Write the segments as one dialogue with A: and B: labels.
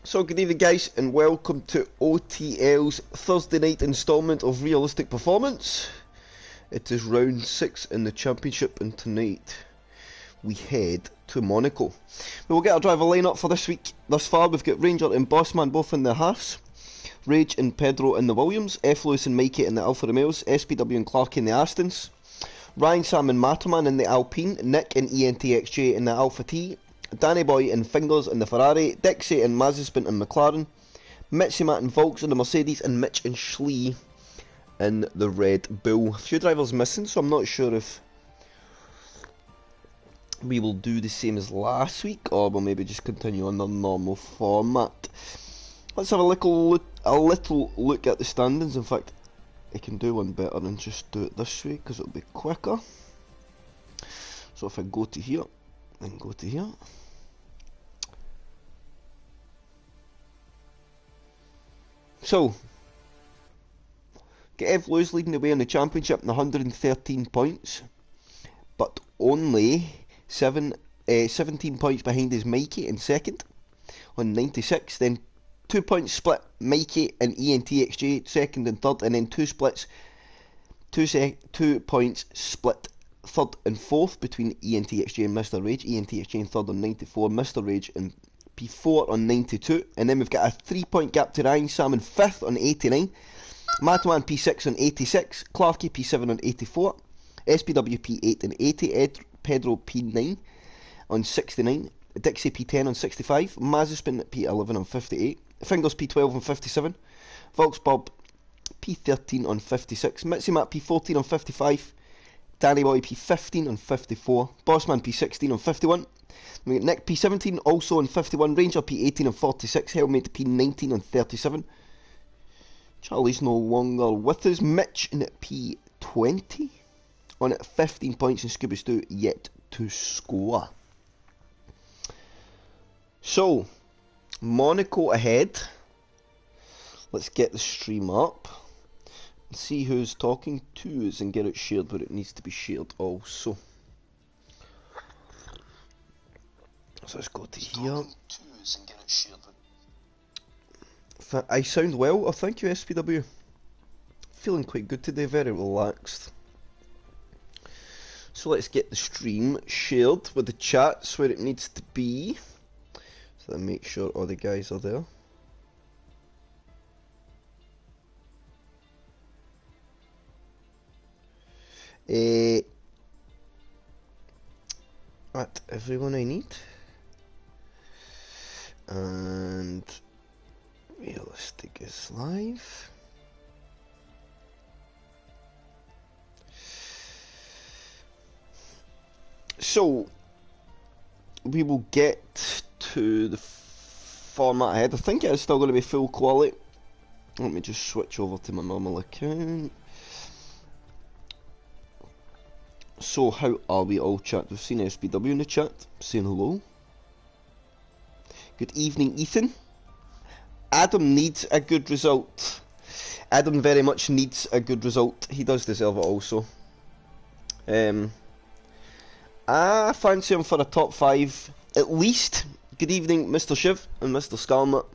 A: So good evening guys and welcome to OTL's Thursday night instalment of Realistic Performance. It is round 6 in the championship and tonight we head to Monaco. We will get our driver lineup for this week. Thus far we've got Ranger and Bossman both in the halves, Rage and Pedro in the Williams, F. Lewis and Mikey in the Alfa Romeos, SPW and Clark in the Astons, Ryan, Sam and Matterman in the Alpine, Nick and ENTXJ in the Alpha T, Danny Boy and Fingers in the Ferrari, Dixie and Mazespin in McLaren, Mitzi, Matt and Volks in the Mercedes, and Mitch and Schlee in the Red Bull. A few drivers missing, so I'm not sure if we will do the same as last week or we'll maybe just continue on the normal format. Let's have a little look at the standings. In fact, I can do one better and just do it this way because it'll be quicker. So if I go to here and go to here, so get F. Lewis leading the way in the championship in 113 points, but only 17 points behind his Mikey in second on 96. Then 2 points split, Mikey and ENTXJ second and third, and then 2 points split third and fourth between ENTXJ and Mr. Rage. ENTXJ in third on 94, Mr. Rage in P4 on 92, and then we've got a 3 point gap to Ryan, Sam in 5th on 89, Mataman P6 on 86, Clarky P7 on 84, SPW P8 on 80, Pedro P9 on 69, Dixie P10 on 65, Mazespin P11 on 58, Fingers P12 on 57, Volks Bob P13 on 56, Mitzi Matt P14 on 55, Danny Boy P15 on 54, Bossman P16 on 51, we got Nick P17 also on 51, Ranger P18 on 46, Helmet P19 on 37, Charlie's no longer with us, Mitch in P20 on 15 points, and Scooby Stew yet to score. So, Monaco ahead. Let's get the stream up and see who's talking to us and get it shared where it needs to be shared also. So let's go to here. I sound well, oh thank you SPW. Feeling quite good today, very relaxed. So let's get the stream shared with the chats where it needs to be. So make sure all the guys are there. At everyone I need. And Realistic is live. So we will get to the format ahead. I think it is still going to be full quality. Let me just switch over to my normal account. So how are we all, chat? We've seen SPW in the chat saying hello. Good evening, Ethan. Adam needs a good result. Adam very much needs a good result. He does deserve it also. I fancy him for a top 5 at least. Good evening, Mr. Shiv and Mr. Skarmat.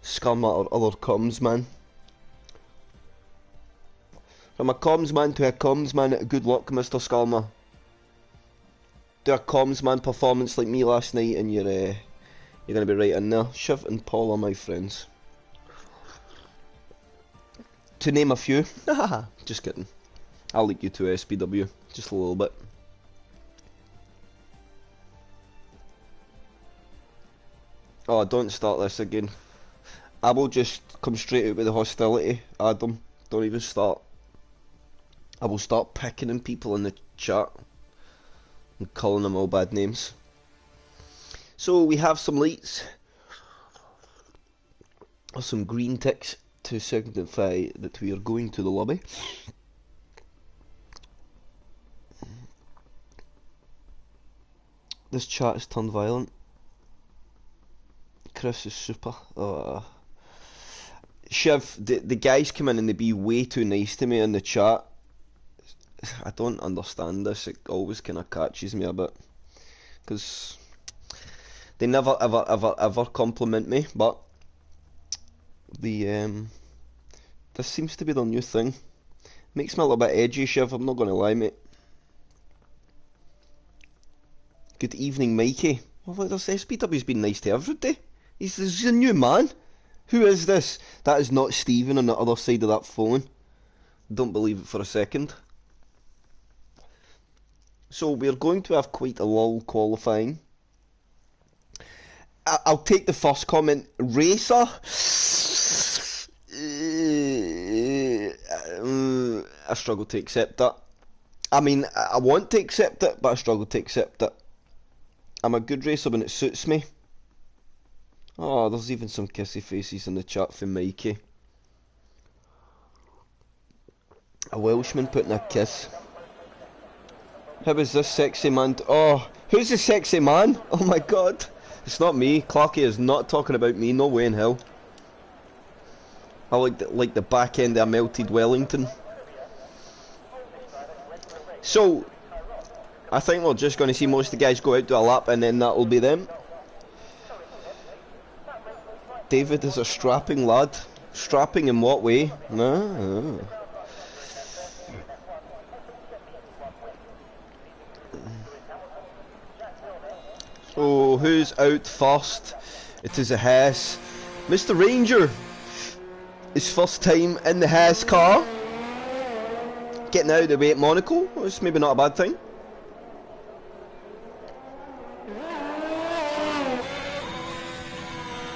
A: Skarmat or other comms man. From a comms man to a comms man, good luck, Mr. Skarmat. Do a comms man performance like me last night and you're going to be right in there. Shiv and Paul are my friends. To name a few. Just kidding. I'll leak you to SPW. Just a little bit. Oh, don't start this again. I will just come straight out with the hostility, Adam. Don't even start. I will start picking on people in the chat and calling them all bad names. So we have some lights, or some green ticks to signify that we are going to the lobby. This chat has turned violent. Chris is super. Shiv, the guys come in and they be way too nice to me in the chat. I don't understand this. It always kind of catches me a bit because They never ever compliment me, but the this seems to be their new thing. Makes me a little bit edgy, Shiv, I'm not gonna lie, mate. Good evening, Mikey. Well, this SPW's been nice to everybody. He's a new man. Who is this? That is not Stephen on the other side of that phone. Don't believe it for a second. So we're going to have quite a lull qualifying. I'll take the first comment. Racer? I struggle to accept that. I mean, I want to accept it, but I struggle to accept it. I'm a good racer when it suits me. Oh, there's even some kissy faces in the chat for Mikey. A Welshman putting a kiss. How is this sexy man? Oh, who's the sexy man? Oh my god. It's not me. Clarky is not talking about me. No way in hell. I like the back end of a melted Wellington. So, I think we're just going to see most of the guys go out to a lap and then that will be them. David is a strapping lad. Strapping in what way? No. So, who's out first? It is a Hess. Mr. Ranger. His first time in the Hess car. Getting out of the way at Monaco. It's maybe not a bad thing.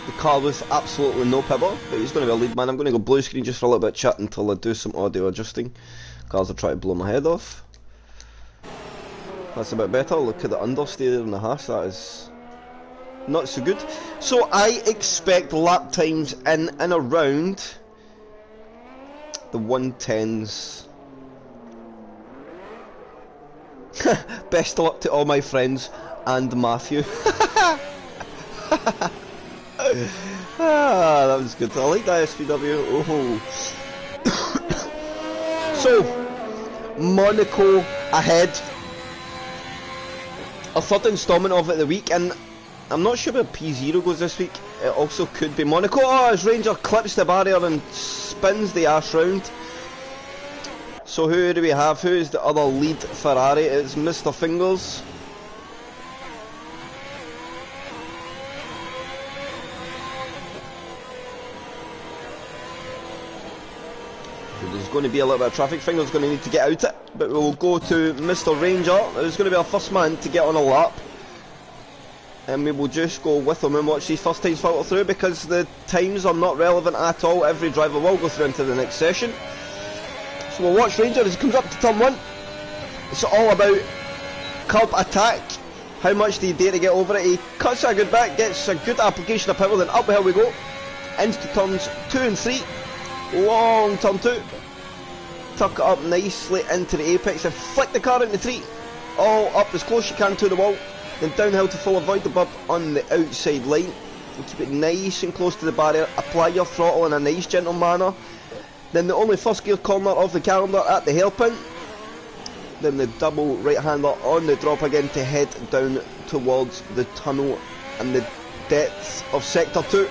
A: The car with absolutely no pibber, but he's going to be a lead man. I'm going to go blue screen just for a little bit of chat until I do some audio adjusting. Cars are trying to blow my head off. That's a bit better. Look at the understeer in the Haas. That is not so good. So I expect lap times in and around the 110s. Best of luck to all my friends and Matthew. That was good. I like that SPW. Oh. So, Monaco ahead. A third instalment of it the week, and I'm not sure where P0 goes this week. It also could be Monaco. Oh, as Ranger clips the barrier and spins the ass round. So who do we have? Who is the other lead Ferrari? It's Mr. Fingers. There's going to be a little bit of traffic. Fingers going to need to get out it, but we'll go to Mr. Ranger, who's going to be our first man to get on a lap, and we will just go with him and watch these first times filter through, because the times are not relevant at all. Every driver will go through into the next session. So we'll watch Ranger as he comes up to turn 1. It's all about curb attack. How much do you dare to get over it? He cuts a good back, gets a good application of power, then up the hill we go. Into turns 2 and 3. Long turn 2. Tuck it up nicely into the apex and flick the car into 3. All up as close as you can to the wall. Then downhill to full avoid the bump on the outside line. And keep it nice and close to the barrier. Apply your throttle in a nice gentle manner. Then the only first gear corner of the calendar at the hairpin. Then the double right hander on the drop again to head down towards the tunnel and the depths of sector 2.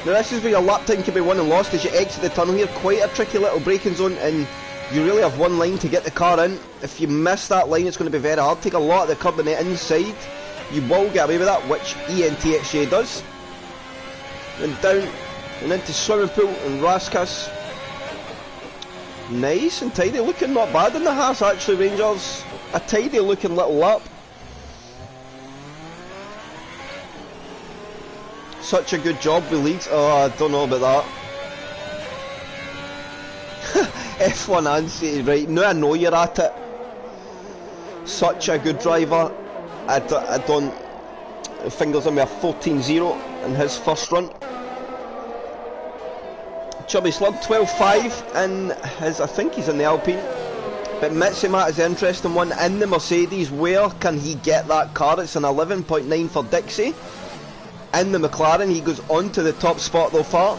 A: Now this is where your lap time can be won and lost as you exit the tunnel here. Quite a tricky little braking zone, and you really have one line to get the car in. If you miss that line, it's going to be very hard. Take a lot of the curb on the inside. You will get away with that, which ENTXJ does. Then down and into swimming pool and Raskas. Nice and tidy, looking not bad in the Haas actually, Rangers. A tidy looking little lap. Such a good job with leads. Oh, I don't know about that. F1 Ansi, right, now I know you're at it. Such a good driver. I don't... Fingers on me a 14-0 in his first run. Chubby Slug 12.5 and his, I think he's in the Alpine. But Mitsumat is the interesting one in the Mercedes. Where can he get that car? It's an 11.9 for Dixie. In the McLaren, he goes on to the top spot though far.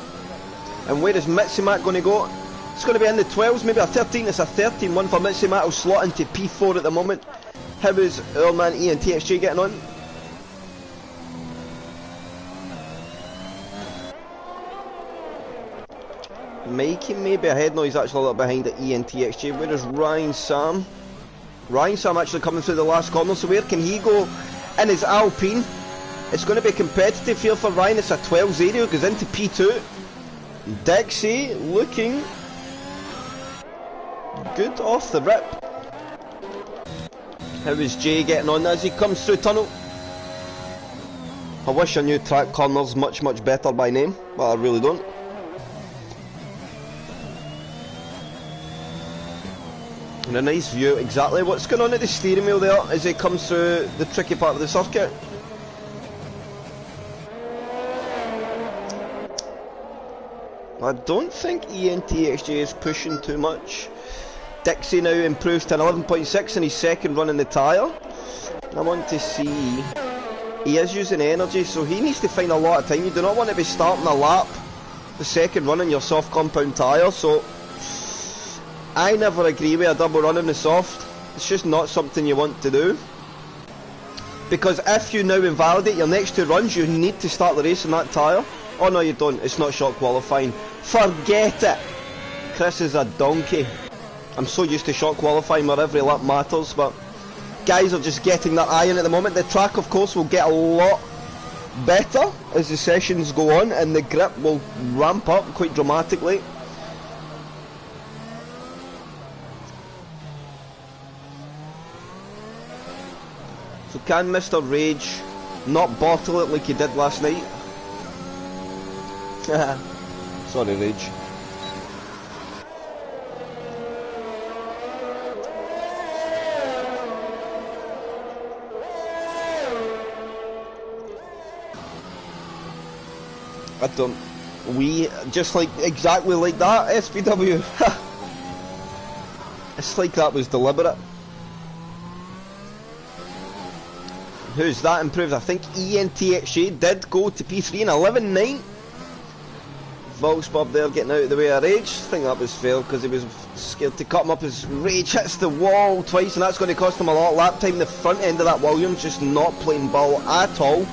A: And where is Mitsumat going to go? It's going to be in the 12s, maybe a 13. It's a 13-1 for Mitsumat. He'll slot into P4 at the moment. How is our man ENTXJ getting on? Mikey maybe ahead. No, he's actually a little behind at ENTXJ. Where is Ryan Sam? Ryan Sam actually coming through the last corner, so where can he go in his Alpine? It's going to be competitive here for Ryan. It's a 12-0, goes into P2. Dixie looking good off the rip. How is Jay getting on as he comes through tunnel? I wish I knew track corners much better by name, but I really don't. And a nice view exactly what's going on at the steering wheel there as he comes through the tricky part of the circuit. I don't think ENTXJ is pushing too much. Dixie now improves to an 11.6 in his second run in the tyre. I want to see... He is using energy, so he needs to find a lot of time. You do not want to be starting a lap the second run in your soft compound tyre, so... I never agree with a double run in the soft. It's just not something you want to do. Because if you now invalidate your next two runs, you need to start the race in that tyre. Oh no, you don't. It's not short qualifying. Forget it. Chris is a donkey. I'm so used to short qualifying where every lap matters, but guys are just getting that iron at the moment. The track, of course, will get a lot better as the sessions go on, and the grip will ramp up quite dramatically. So can Mr. Rage not bottle it like he did last night? Sorry, Rage. I don't... We... Just like... Exactly like that, SPW. It's like that was deliberate. Who's that improved? I think ENTXJ did go to P3 in 11.9. Volksbob there getting out of the way of Rage. I think that was fair because he was scared to cut him up as Rage hits the wall twice, and that's going to cost him a lot of lap time. The front end of that Williams just not playing ball at all.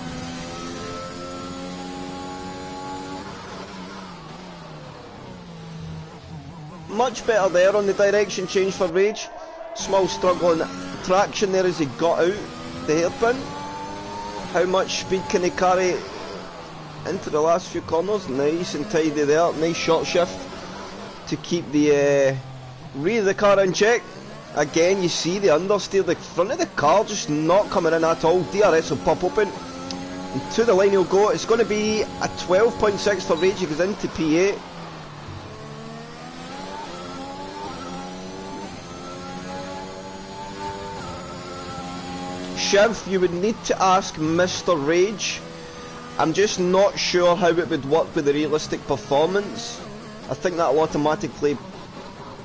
A: Much better there on the direction change for Rage. Small struggle in traction there as he got out the hairpin. How much speed can he carry into the last few corners? Nice and tidy there. Nice short shift to keep the rear of the car in check. Again, you see the understeer, the front of the car just not coming in at all. DRS will pop open. And to the line he'll go. It's going to be a 12.6 for Rage. He goes into P8. Shiv, you would need to ask Mr. Rage. I'm just not sure how it would work with the realistic performance. I think that'll automatically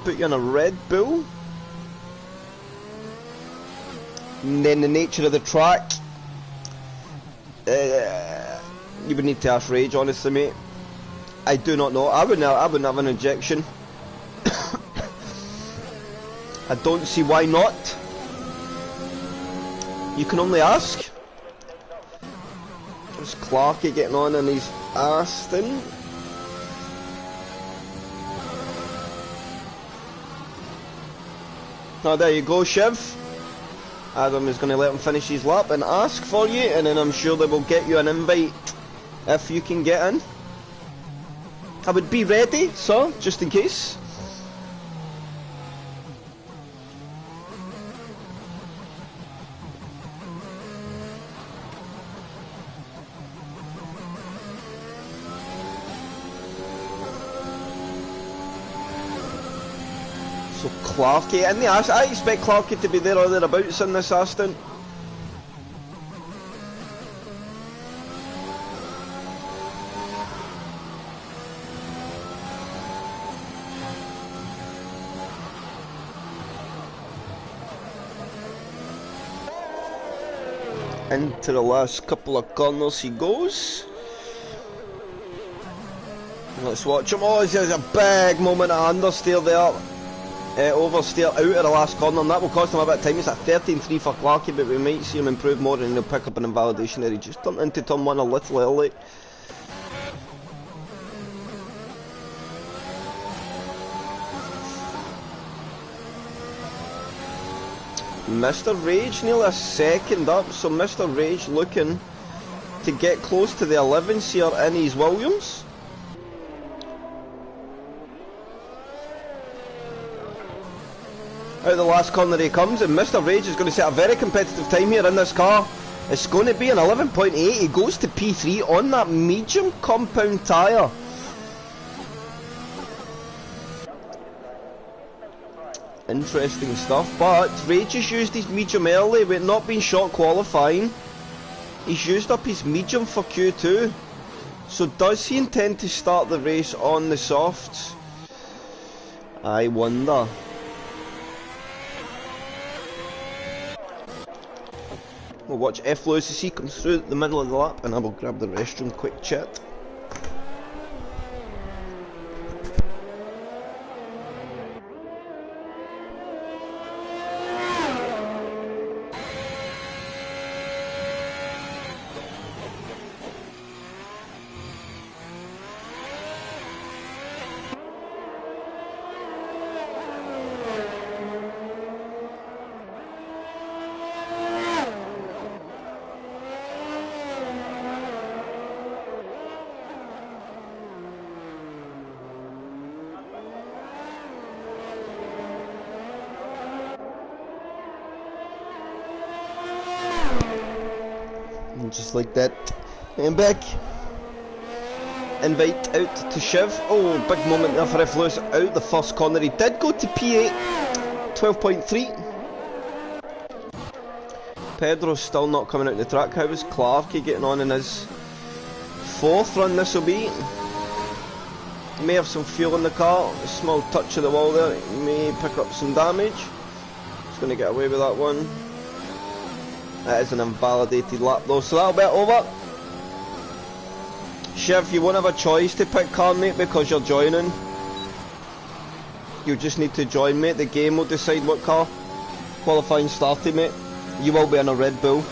A: put you on a Red Bull. And then the nature of the track. You would need to ask Rage, honestly, mate. I do not know. I wouldn't have an injection. I don't see why not. You can only ask. There's Clarky getting on in his Aston. Now there you go, Shiv. Adam is going to let him finish his lap and ask for you, and then I'm sure they will get you an invite if you can get in. I would be ready, sir, just in case. So Clarky in the Aston. I expect Clarky to be there or thereabouts in this Aston. Into the last couple of corners he goes. Let's watch him. Oh, there's a big moment of understeer there. Oversteer out of the last corner, and that will cost him a bit of time. It's at 13.3 for Clarky, but we might see him improve more and he'll pick up an invalidation there. He just turned into turn 1 a little early. Mr. Rage nearly a second up, so Mr. Rage looking to get close to the 11s here in his Williams. Out of the last corner he comes, and Mr. Rage is going to set a very competitive time here in this car. It's going to be an 11.8. He goes to P3 on that medium compound tyre. Interesting stuff, but Rage has used his medium early with not being short qualifying. He's used up his medium for Q2. So does he intend to start the race on the softs? I wonder. We'll watch F. Lewis as he comes through the middle of the lap, and I will grab the restroom quick chat. Just like that, and back. Invite out to Shiv. Oh, big moment there for F. Lewis out the first corner. He did go to P8, 12.3. Pedro's still not coming out the track. How is Clarkey getting on in his fourth run? This will be. He may have some fuel in the car. A small touch of the wall there. He may pick up some damage. He's going to get away with that one. That is an invalidated lap though, so that'll be it over. Shiv, you won't have a choice to pick car, mate, because you're joining. You just need to join, mate. The game will decide what car qualifying started, mate. You will be in a Red Bull.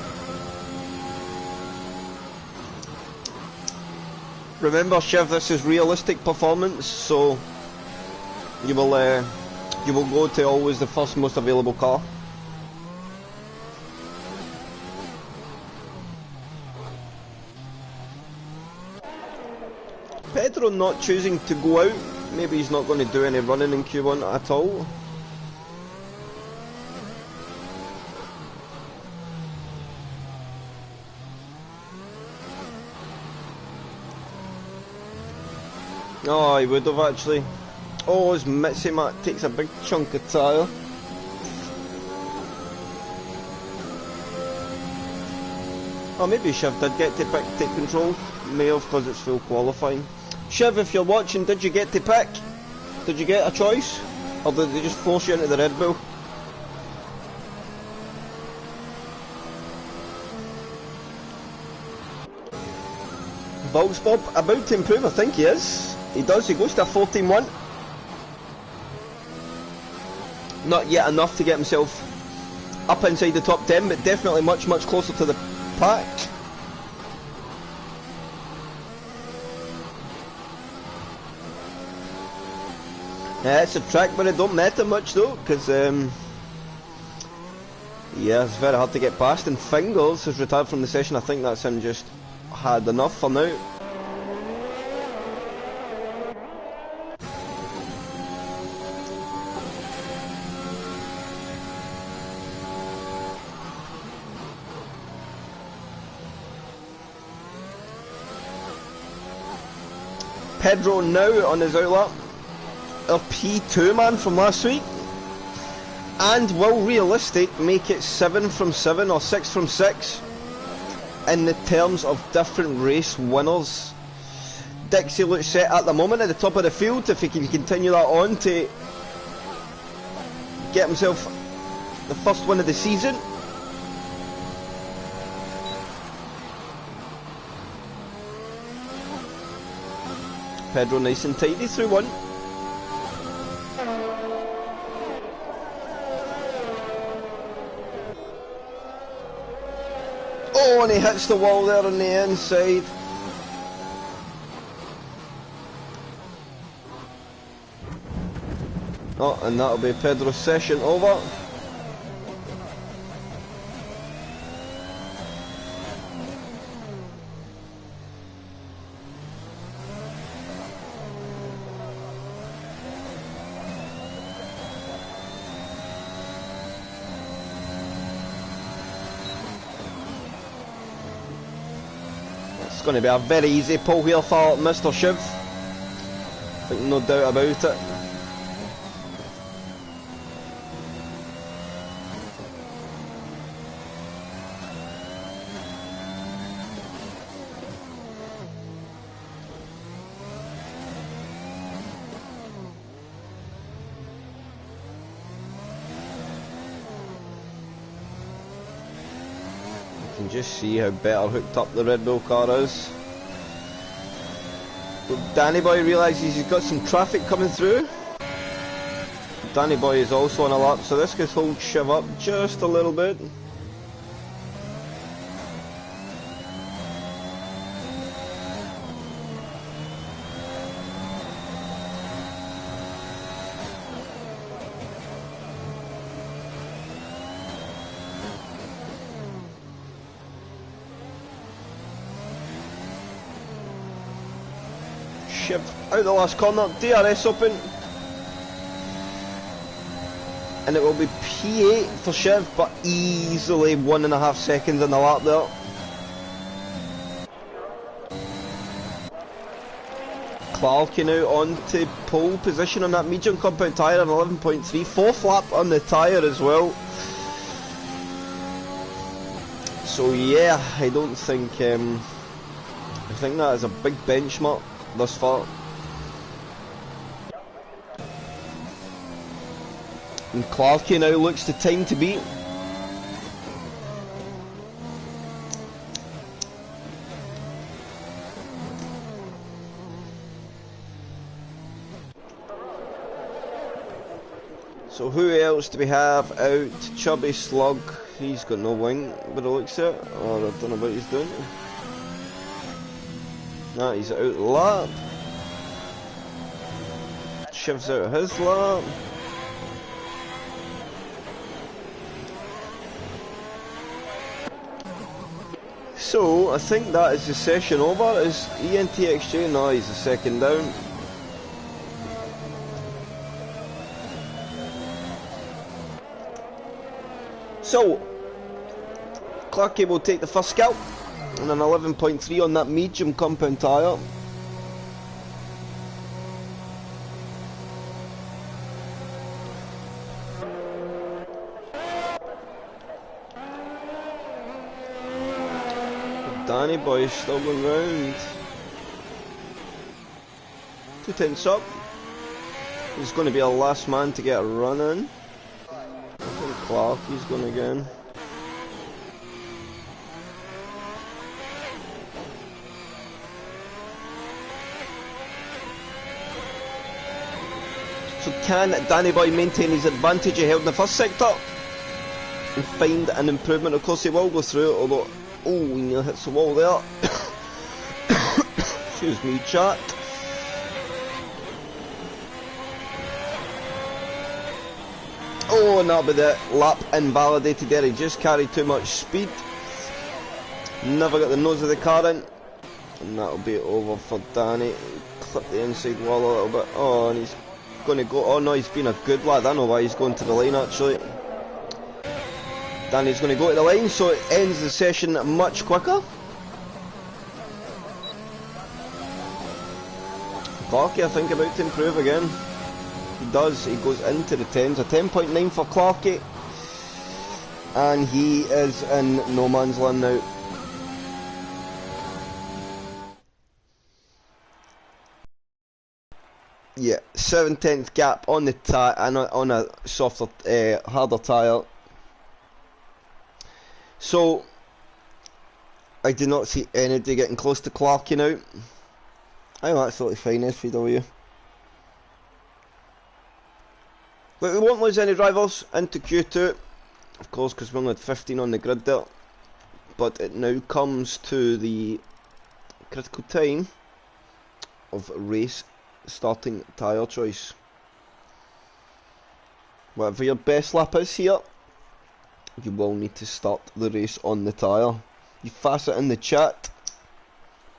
A: Remember, Shiv, this is realistic performance, so you will go to always the first most available car. Pedro not choosing to go out. Maybe he's not going to do any running in Q1 at all. Oh, he would have actually. Oh, his Mitzi Mat takes a big chunk of tyre. Oh, maybe Shiv did get to take control. May have, because it's full qualifying. Shiv, if you're watching, did you get to pick? Did you get a choice? Or did they just force you into the Red Bull? Volks Bob about to improve, I think he is. He does, he goes to a 14-1. Not yet enough to get himself up inside the top 10, but definitely much closer to the pack. Yeah, it's a track, but it don't matter much though, because yeah, it's very hard to get past. And Fingers has retired from the session. I think that's him just had enough for now. Pedro now on his outlap. Our P2 man from last week, and will realistic make it 7 from 7 or 6 from 6 in the terms of different race winners. Dixie looks set at the moment at the top of the field. If he can continue that on to get himself the first win of the season. Pedro nice and tidy through one. Oh, and he hits the wall there on the inside. Oh, and that'll be Pedro's session over. It's going to be a very easy pull here for Mr. Shiv. I think no doubt about it. You can just see how better hooked up the Red Bull car is. But Danny Boy realises he's got some traffic coming through. Danny Boy is also on a lap, so this could hold Shiv up just a little bit. Shiv out the last corner, DRS open. And it will be P8 for Shiv, but easily 1.5 seconds on the lap there. Clarky now on to pole position on that medium compound tyre on 11.3. Fourth lap on the tyre as well. So yeah, I don't think I think that is a big benchmark thus far. And Clarky now looks the time to beat. So who else do we have out? Chubby Slug, he's got no wing, but it looks it, or I don't know what he's doing. Nah, he's out the lap. Shiv's out of his lap. So, I think that is the session over. Is ENTXJ? No, he's a second down. So, Clarky will take the first scalp, and an 11.3 on that medium compound tyre. Danny Boy is still going round. 2 tenths up. He's going to be our last man to get a run in. I think Clarky's going again. So can Danny Boy maintain his advantage he held in the first sector and find an improvement? Of course he will go through it, although, oh, he nearly hits the wall there. Excuse me, chat. Oh, no, but the lap invalidated there. He just carried too much speed. Never got the nose of the car in. And that'll be over for Danny. Clip the inside wall a little bit. Oh, and he's going to go. Oh no, he's been a good lad. I know why he's going to the line actually. Danny's going to go to the line, so it ends the session much quicker. Clarky, I think, about to improve again. He does, he goes into the 10s, a 10.9 for Clarky. And he is in no man's land now. Yeah, 7/10 gap on the tyre, and on a softer, harder tyre. So, I do not see anybody getting close to Clarky now. I'm absolutely fine, SVW. But we won't lose any drivers into Q2, of course, because we only had 15 on the grid there. But it now comes to the critical time of race starting tyre choice. Whatever your best lap is here, you will need to start the race on the tyre. You Facet in the chat.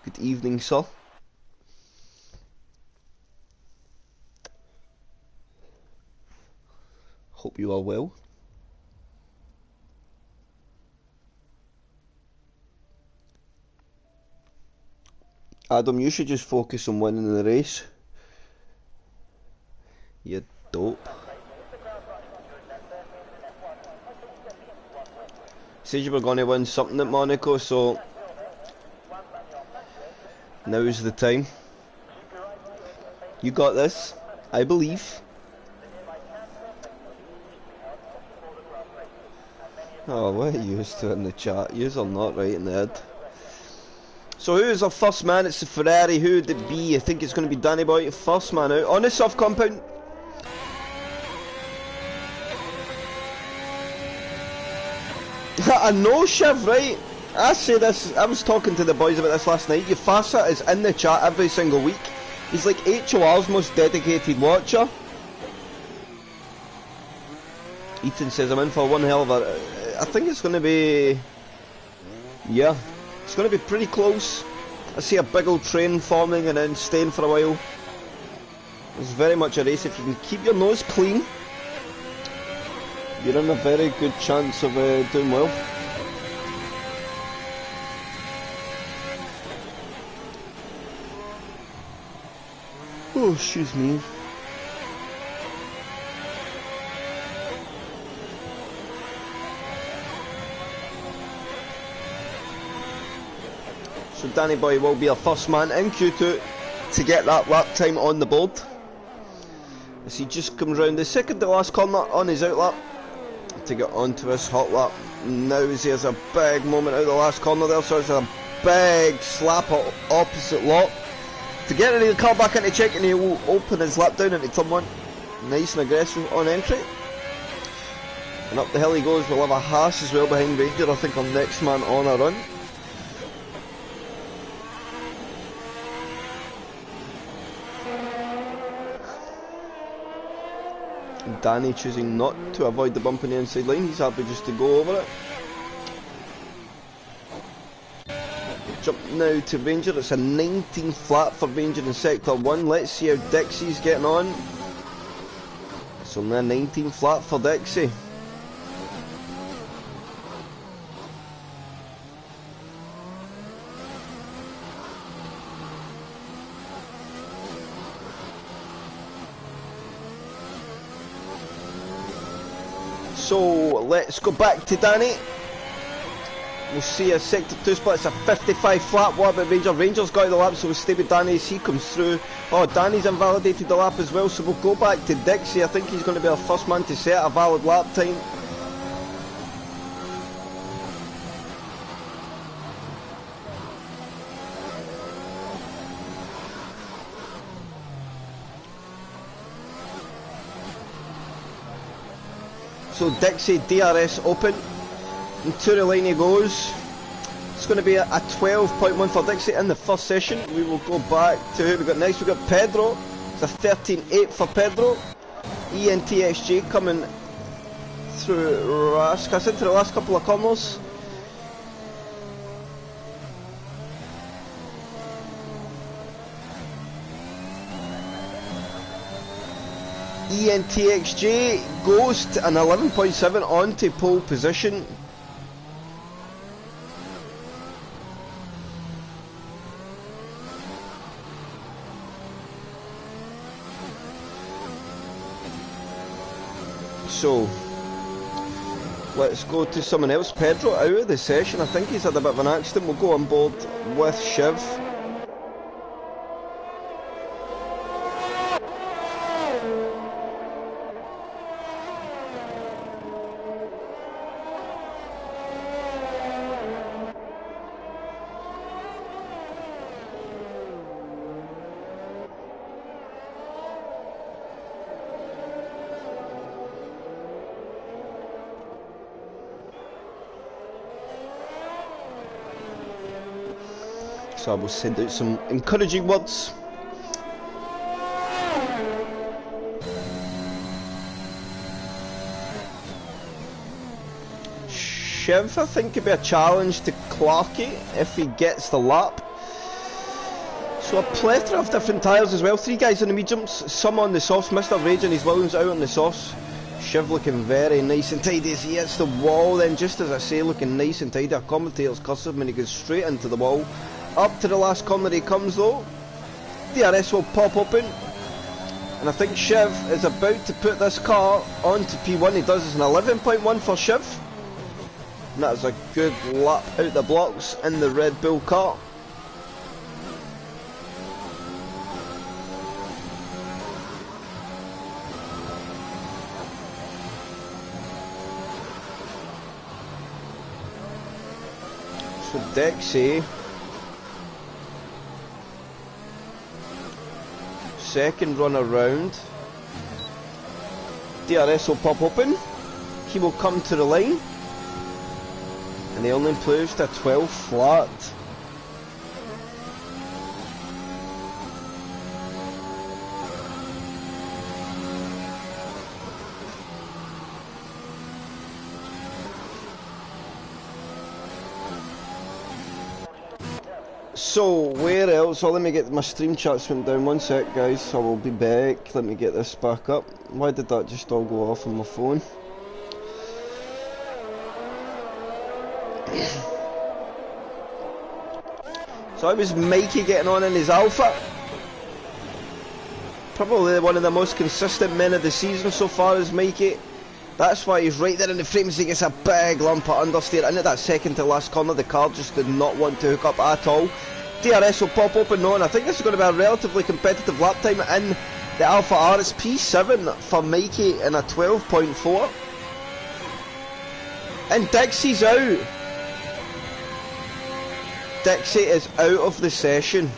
A: Good evening, sir. Hope you are well. Adam, you should just focus on winning the race. You dope. Said you were going to win something at Monaco, so now's the time. You got this, I believe. Oh, what are you used to in the chat? Yous are not right in the head. So who is our first man? It's the Ferrari. Who would it be? I think it's going to be Danny Boy, first man out on the soft compound. I know, Shiv, right? I say this, I was talking to the boys about this last night. Yufasa is in the chat every single week. He's like HOR's most dedicated watcher. Ethan says I'm in for one hell of a... I think it's going to be... Yeah, it's going to be pretty close. I see a big old train forming and then staying for a while. It's very much a race. If you can keep your nose clean, you're in a very good chance of doing well. Oh, excuse me. So Danny Boy will be our first man in Q2 to get that lap time on the board. As he just comes round the second to last corner on his out lap to get onto his hot lap. Now he has a big moment out of the last corner there, so it's a big slap opposite lot. To get the car back into check, and he will open his lap down into turn 1. Nice and aggressive on entry. And up the hill he goes. We'll have a Haas as well behind Ranger. I think our next man on a run. Danny choosing not to avoid the bump on the inside line. He's happy just to go over it. Jump now to Ranger. It's a 19 flat for Ranger in sector 1. Let's see how Dixie's getting on. It's only a 19 flat for Dixie. So let's go back to Danny. We'll see a sector 2 split. It's a 55 flat. What about Ranger? Ranger's got the lap, so we'll stay with Danny as he comes through. Oh, Danny's invalidated the lap as well, so we'll go back to Dixie. I think he's going to be our first man to set a valid lap time. So Dixie DRS open, and to the line he goes. It's going to be a 12.1 for Dixie in the first session. We will go back to who we got next. We got Pedro. It's a 13.8 for Pedro. ENTXJ coming through Rascas into the last couple of corners. ENTXJ goes to an 11.7 onto pole position. So let's go to someone else. Pedro out of the session. I think he's had a bit of an accident. We'll go on board with Shiv. So I will send out some encouraging words. Shiv, I think, could be a challenge to Clarky if he gets the lap. So a plethora of different tyres as well. 3 guys on the mediums, some on the softs. Mr. Rage and his Williams out on the softs. Shiv looking very nice and tidy as he hits the wall then, just as I say, looking nice and tidy. A commentator's cuss him when he goes straight into the wall. Up to the last corner he comes though. DRS will pop open. And I think Shiv is about to put this car onto P1. He does. It's an 11.1 for Shiv. And that is a good lap out the blocks in the Red Bull car. So Dexy, second run around, DRS will pop open, he will come to the line, and he only improves to 12 flat. So, where else? Oh, let me get my stream charts went down. One sec, guys. I will be back. Let me get this back up. Why did that just all go off on my phone? So, how was Mikey getting on in his Alpha? Probably one of the most consistent men of the season so far is Mikey. That's why he's right there in the frames. He gets a big lump of understeer into that second to last corner. The car just did not want to hook up at all. DRS will pop open now, and I think this is going to be a relatively competitive lap time in the Alpha R. It's P7 for Mikey in a 12.4. And Dixie's out. Dixie is out of the session.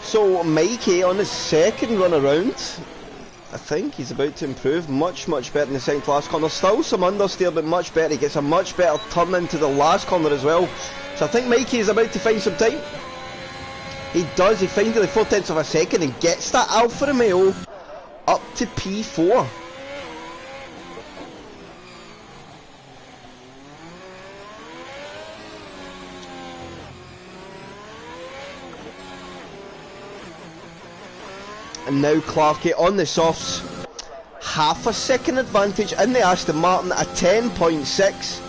A: So Mikey on his second run around, I think he's about to improve much better in the second to last corner. Still some understeer, but much better. He gets a much better turn into the last corner as well. So I think Mikey is about to find some time. He does. He finds the 4/10 of a second and gets that Alfa Romeo up to P4. And now Clarkey on the softs, half a second advantage in the Aston Martin at 10.6.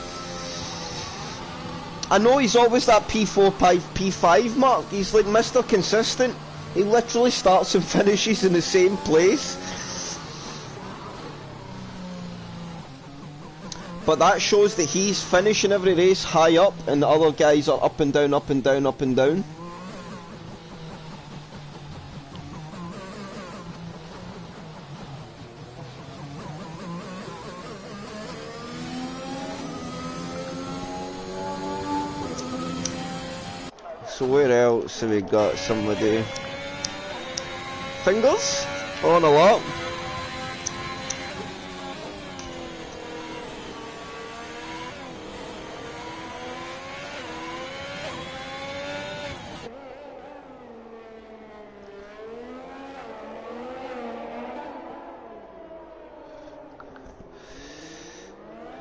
A: I know he's always that P4, P5 mark. He's like Mr. Consistent. He literally starts and finishes in the same place. But that shows that he's finishing every race high up and the other guys are up and down, up and down, up and down. So where else have we got somebody? Fingers on a lot.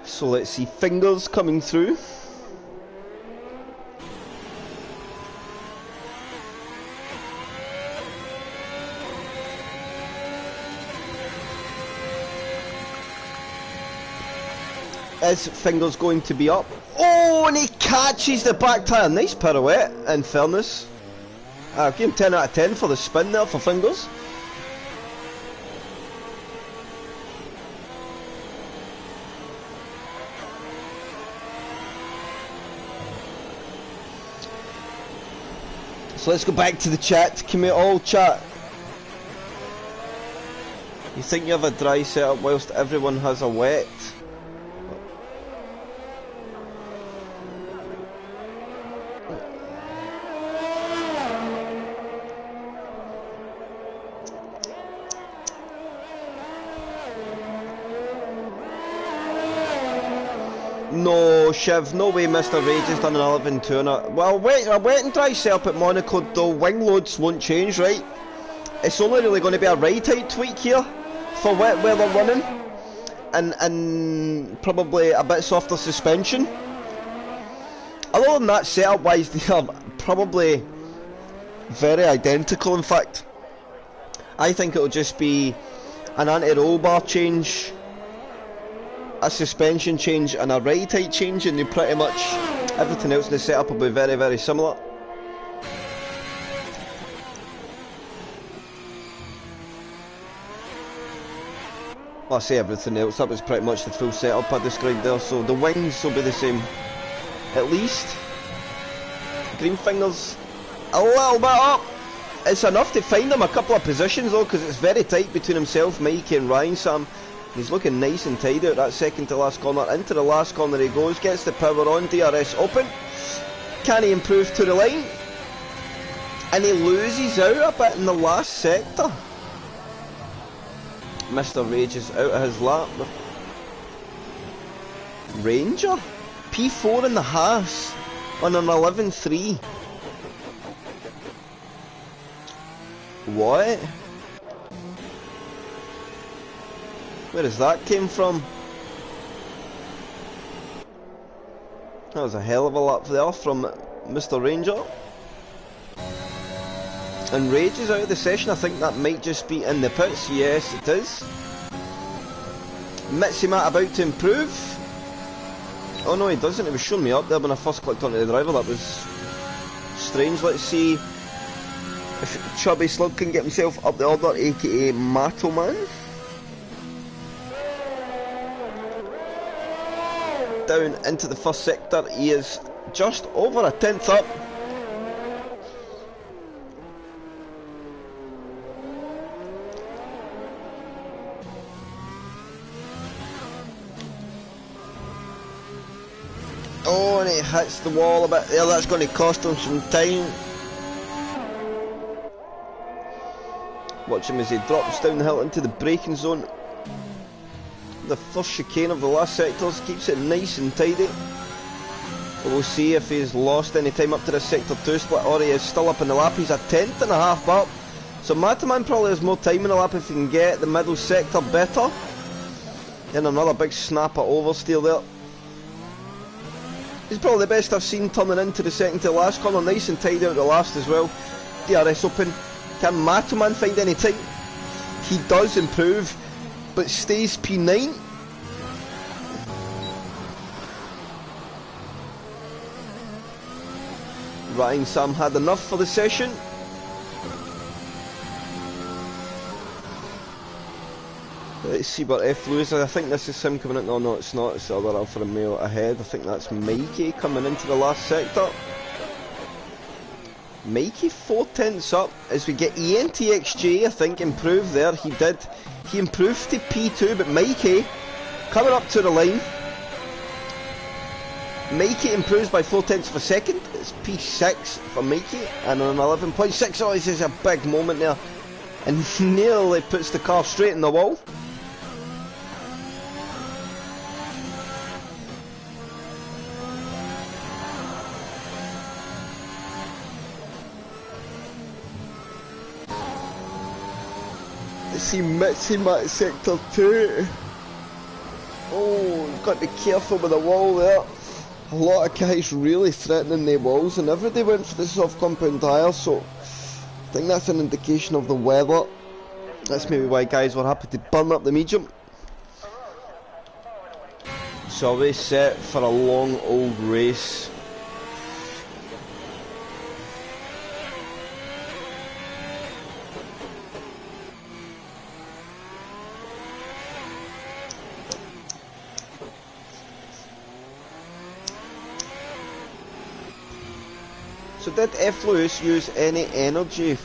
A: So let's see, Fingers coming through. Is Fingers going to be up? Oh, and he catches the back tyre. Nice pirouette, in fairness. I'll give him 10 out of 10 for the spin there for Fingers. So let's go back to the chat. Can we all chat? You think you have a dry setup whilst everyone has a wet? No, Shiv, no way Mr. Rage has done an 11-2 on it. Well, a wet and dry setup at Monaco, though, wing loads won't change, right? It's only really going to be a right height tweak here for wet weather running, and probably a bit softer suspension. Other than that, setup wise, they are probably very identical. In fact, I think it'll just be an anti-roll bar change, a suspension change, and a right height change, and they pretty much everything else in the setup will be very, very similar. Well, I say everything else, that was pretty much the full setup I described there, so the wings will be the same, at least. Green fingers a little bit up. It's enough to find him a couple of positions though, because it's very tight between himself, Mikey and Ryan Sam. He's looking nice and tidy out that second to last corner. Into the last corner he goes, gets the power on, DRS open. Can he improve to the line? And he loses out a bit in the last sector. Mr. Rage is out of his lap. Ranger? P4 in the Haas on an 11-3. What? Where has that came from? That was a hell of a lap there from Mr. Ranger. And Rage is out of the session. I think that might just be in the pits. Yes, it is. Mitsumat about to improve. Oh no, he doesn't. It was showing me up there when I first clicked onto the driver. That was strange. Let's see if Chubby Slug can get himself up the order, aka Mato Man. Down into the first sector. He is just over a tenth up. Oh, and he hits the wall a bit there. That's going to cost him some time. Watch him as he drops down the hill into the braking zone. The first chicane of the last sectors, keeps it nice and tidy. We'll see if he's lost any time up to the sector 2 split, or he is still up in the lap. He's a tenth and a half up. So Mataman probably has more time in the lap if he can get the middle sector better. And another big snapper oversteer there. He's probably the best I've seen turning into the second to last corner, nice and tidy out the last as well. DRS open. Can Mataman find any time? He does improve, but stays P9. Ryan Sam had enough for the session. Let's see what F Lewis. I think this is him coming in. No, it's not. It's the other Alpha Romeo ahead. I think that's Mikey coming into the last sector. Mikey 4 tenths up as we get ENTXJ, I think, improved there. He did. He improved to P2, but Mikey coming up to the line. Mikey improves by 4 tenths of a second. It's P6 for Mikey, and on 11.6. Oh, this is a big moment there, and nearly puts the car straight in the wall. See Mitsumat sector 2. Oh, got to be careful with the wall there. A lot of guys really threatening the walls, and everybody went for the soft compound tyre, so I think that's an indication of the weather. That's maybe why guys were happy to burn up the medium. So we're set for a long old race. So did F Lewis use any energy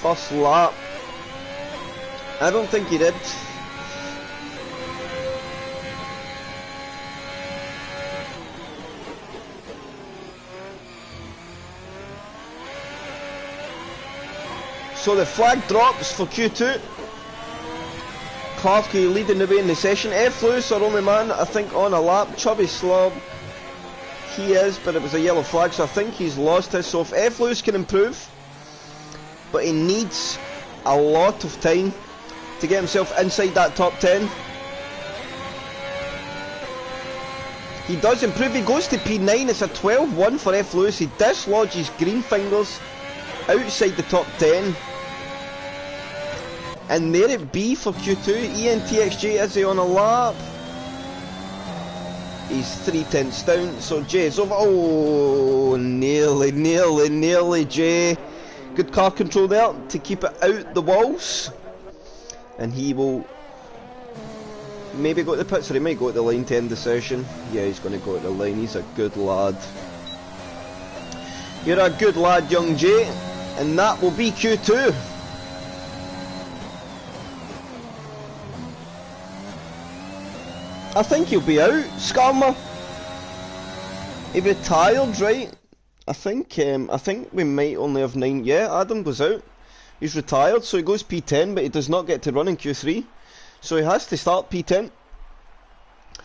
A: first lap? I don't think he did. So the flag drops for Q2. Clarky leading the way in the session. F. Lewis, our only man, I think, on a lap. Chubby Slob, he is, but it was a yellow flag, so I think he's lost his. So if F. Lewis can improve, but he needs a lot of time to get himself inside that top 10. He does improve, he goes to P9, it's a 12-1 for F. Lewis. He dislodges Green Fingers outside the top 10. And there it be for Q2. ENTXJ, is he on a lap? He's 3/10 down, so Jay's over. Oh, nearly, Jay. Good car control there to keep it out the walls. And he will maybe go to the pits, or he might go to the line to end the session. Yeah, he's going to go to the line. He's a good lad. You're a good lad, young Jay. And that will be Q2. I think he'll be out. Skarma. He retired, right? I think we might only have 9. Yeah, Adam goes out. He's retired, so he goes P10, but he does not get to run in Q3. So he has to start P10.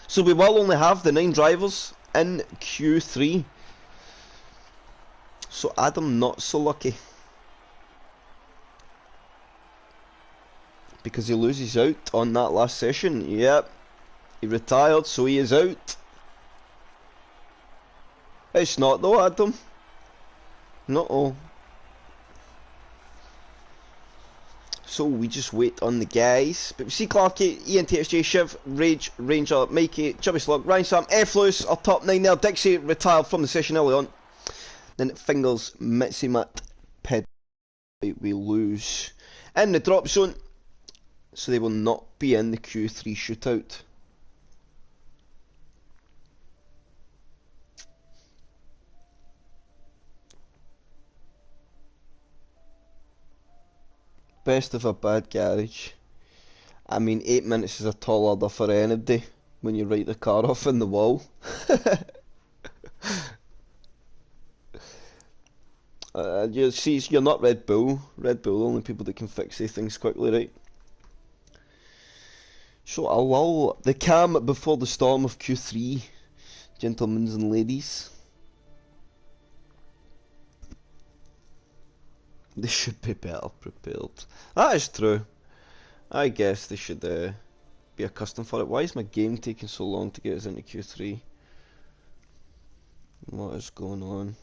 A: So we will only have the 9 drivers in Q3. So Adam not so lucky. Because he loses out on that last session. Yep. He retired, so he is out. It's not though, Adam. No. So we just wait on the guys. But we see Clarky, ENTXJ, Shiv, Rage, Ranger, Mikey, Chubby Slug, Ryan Sam, F. Lewis, our top 9 there. Dixie retired from the session early on. Then Fingers, Mitzi, Matt, Ped. We lose in the drop zone. So they will not be in the Q3 shootout. Best of a bad garage. I mean, 8 minutes is a tall order for anybody when you write the car off in the wall. You see, you're not Red Bull. Red Bull, only people that can fix these things quickly, right? So a lull, the calm before the storm of Q3, gentlemen and ladies. They should be better prepared. That is true. I guess they should be accustomed for it. Why is my game taking so long to get us into Q3? What is going on?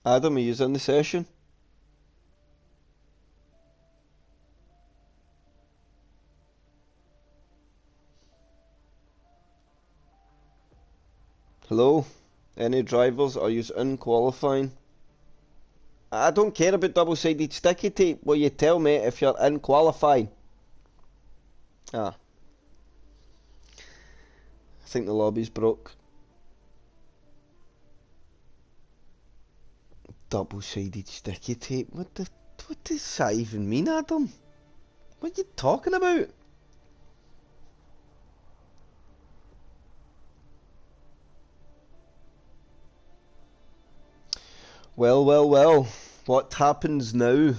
A: Adam, are you in the session? Hello? Any drivers? Are you in qualifying? I don't care about double-sided sticky tape. Will you tell me if you're in qualifying? Ah. I think the lobby's broke. Double-sided sticky tape? What does that even mean, Adam? What are you talking about? Well. What happens now?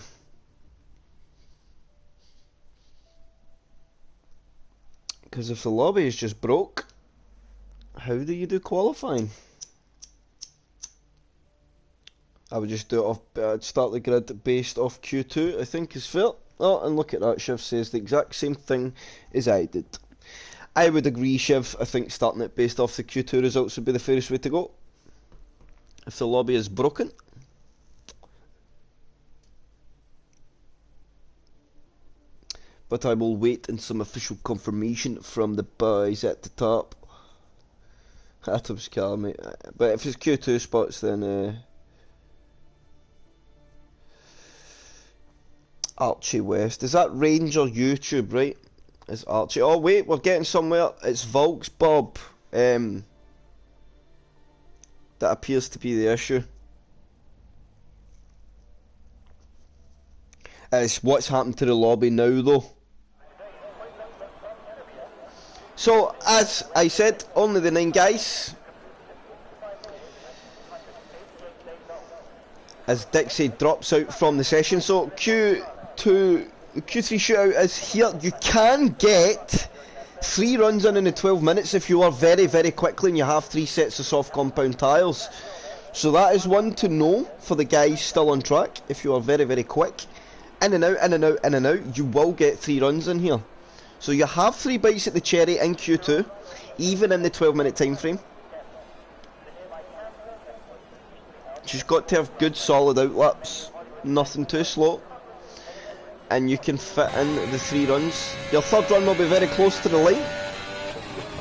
A: Because if the lobby is just broke, how do you do qualifying? I would just do it off, I'd start the grid based off Q2, I think is fair. Oh, and look at that, Shiv says the exact same thing as I did. I would agree, Shiv. I think starting it based off the Q2 results would be the fairest way to go. If the lobby is broken. But I will wait in some official confirmation from the boys at the top. Atom's car, mate. But if it's Q2 spots, then Archie West. Is that Ranger YouTube, right? It's Archie. Oh wait, we're getting somewhere. It's Volks Bob. That appears to be the issue. It's what's happened to the lobby now, though. So, as I said, only the 9 guys. as Dixie drops out from the session. So Q3 shootout is here. You can get 3 runs in the 12 minutes if you are very, very quickly and you have 3 sets of soft compound tyres. So that is one to know for the guys still on track. If you are very, very quick, in and out, in and out, in and out, you will get 3 runs in here. So you have 3 bites at the cherry in Q2, even in the 12-minute time frame. You've got to have good solid outlaps, nothing too slow, and you can fit in the 3 runs. Your third run will be very close to the line,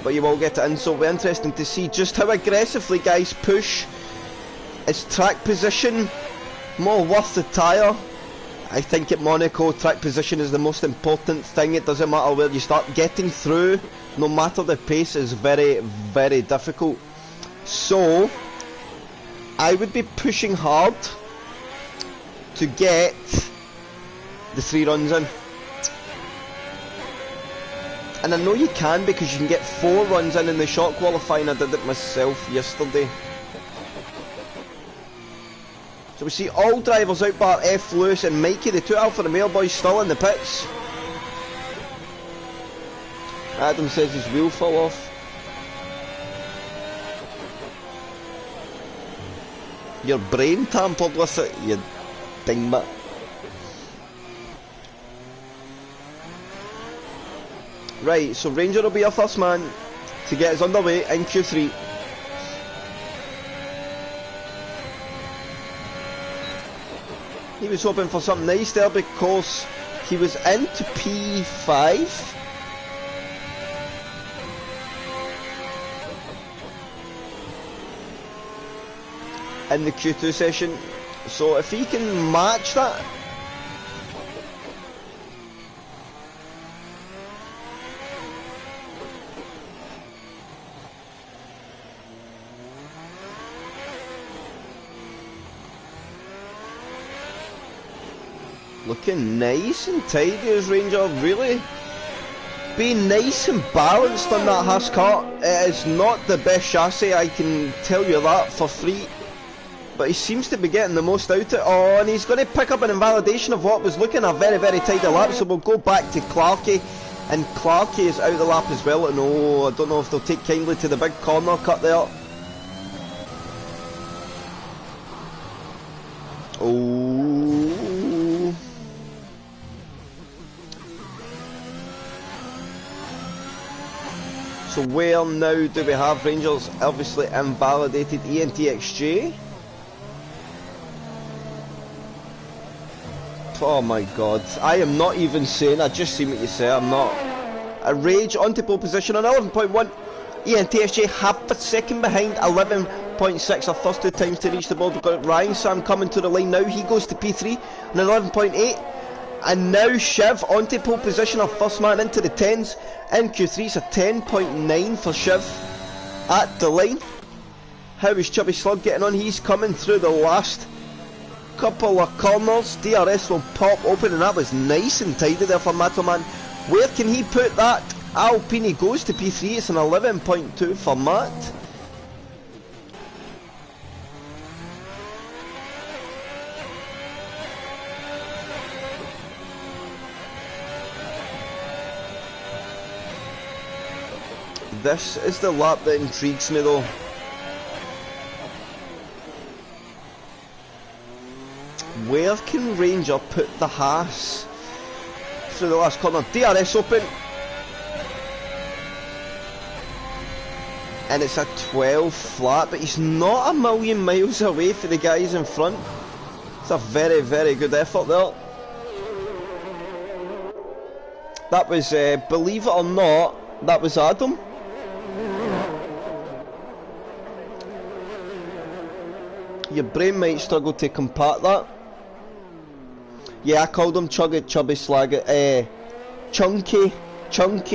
A: but you will get it in, so it'll be interesting to see just how aggressively guys push. Is track position more worth the tyre? I think at Monaco, track position is the most important thing. It doesn't matter where you start. Getting through, no matter the pace, is very, very difficult. So I would be pushing hard to get the 3 runs in. And I know you can, because you can get 4 runs in the short qualifying. I did it myself yesterday. So we see all drivers out bar F. Lewis and Mikey, the 2 Alfa Romeo boys, still in the pits. Adam says his wheel fell off. Your brain tampered with it, you dingbat. Right, so Ranger will be our first man to get us underway in Q3. He was hoping for something nice there because he was into P5. In the Q2 session, so if he can match that, looking nice and tidy as Ranger, really being nice and balanced on that Haas car. It is not the best chassis, I can tell you that for free, but he seems to be getting the most out of it. Oh, and he's going to pick up an invalidation of what was looking a very, very tidy lap, so we'll go back to Clarkey, and Clarkey is out of the lap as well. And oh, I don't know if they'll take kindly to the big corner cut there. Oh, so where now do we have Rangers? Obviously invalidated ENTXJ. Oh my god, I am not even saying, I just seen what you say, I'm not. A Rage onto pole position on 11.1. ENTXJ half a second behind, 11.6, our first 2 times to reach the board. We've got Ryan Sam coming to the line now, he goes to P3 on 11.8. And now Shiv onto pole position, our first man into the 10s. In Q3, it's a 10.9 for Shiv at the line. How is Chubby Slug getting on? He's coming through the last couple of corners. DRS will pop open, and that was nice and tidy there for Mattoman. Where can he put that? Alpine goes to P3, it's an 11.2 for Matt. This is the lap that intrigues me though. Where can Ranger put the Haas? Through the last corner, DRS open. And it's a 12 flat, but he's not a million miles away for the guys in front. It's a very, very good effort there. That was, believe it or not, that was Adam. Your brain might struggle to compact that. Yeah, I called him Chubby Slag. Chunky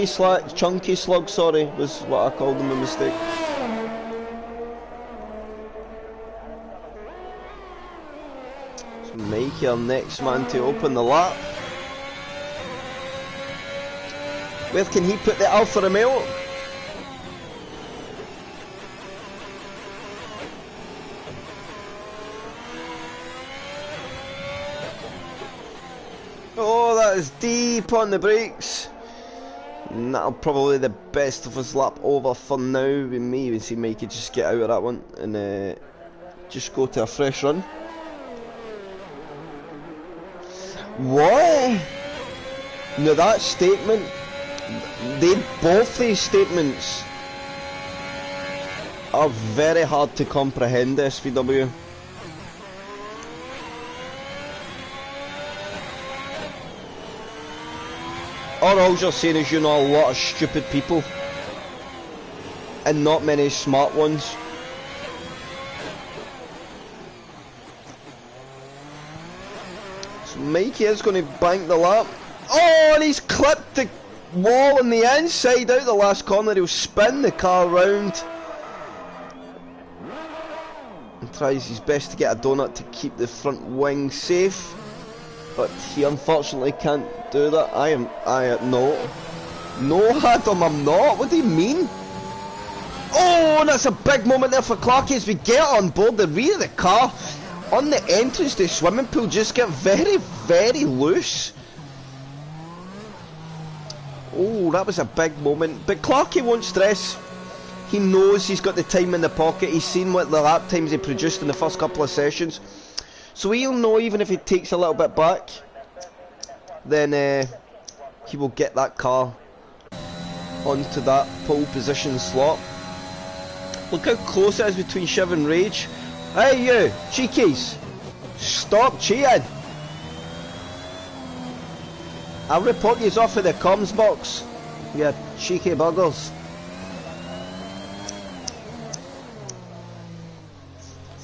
A: Slug, sorry, was what I called him, a mistake. So Mike, our next man to open the lap. Where can he put the Alfa Romeo? Oh, that is deep on the brakes. And that'll probably the best of his lap over for now. We may even see Mikey just get out of that one and just go to a fresh run. What? Now that statement, both these statements are very hard to comprehend, SVW. Or all you're saying is you know a lot of stupid people and not many smart ones. So Mikey is going to bank the lap. Oh, and he's clipped the wall on the inside out the last corner. He'll spin the car round and tries his best to get a donut to keep the front wing safe. But he unfortunately can't do that. No, Adam, I'm not. What do you mean? Oh, that's a big moment there for Clarky as we get on board the rear of the car. On the entrance to the swimming pool, just get very, very loose. Oh, that was a big moment. But Clarky won't stress. He knows he's got the time in the pocket. He's seen what the lap times he produced in the first couple of sessions. So he'll know even if he takes a little bit back, then he will get that car onto that pole position slot. Look how close it is between Shiv and Rage. Hey you, cheekies, stop cheating. I'll report yous off of the comms box, you cheeky buggers.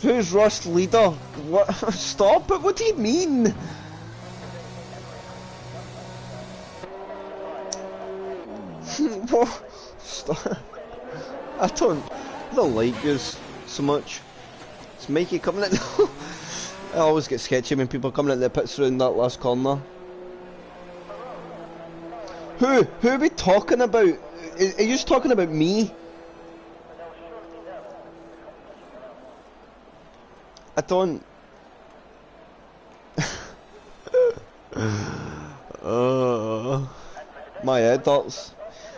A: Who's Rust leader? What? Stop it, what do you mean? What? Stop. I don't like this so much. It's Mikey coming in. I always get sketchy when people are coming in the pits through in that last corner. Who are we talking about? Are you just talking about me? I don't... my head hurts.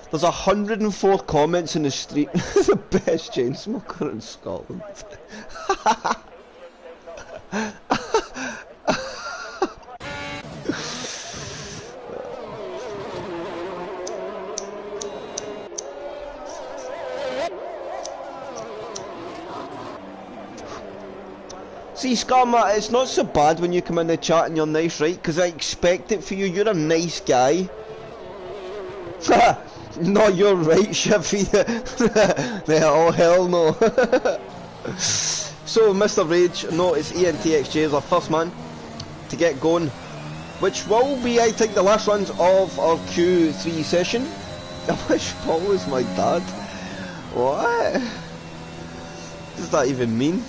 A: There's 104 comments in the street. The best chain smoker in Scotland. See, Skarma, it's not so bad when you come in the chat and you're nice, right? Because I expect it for you. You're a nice guy. No, you're right, Shiffy. Oh, hell no. So, Mr. Rage, no, it's ENTXJ is our first man to get going, which will be, I think, the last runs of our Q3 session. I wish Paul was my dad. What does that even mean?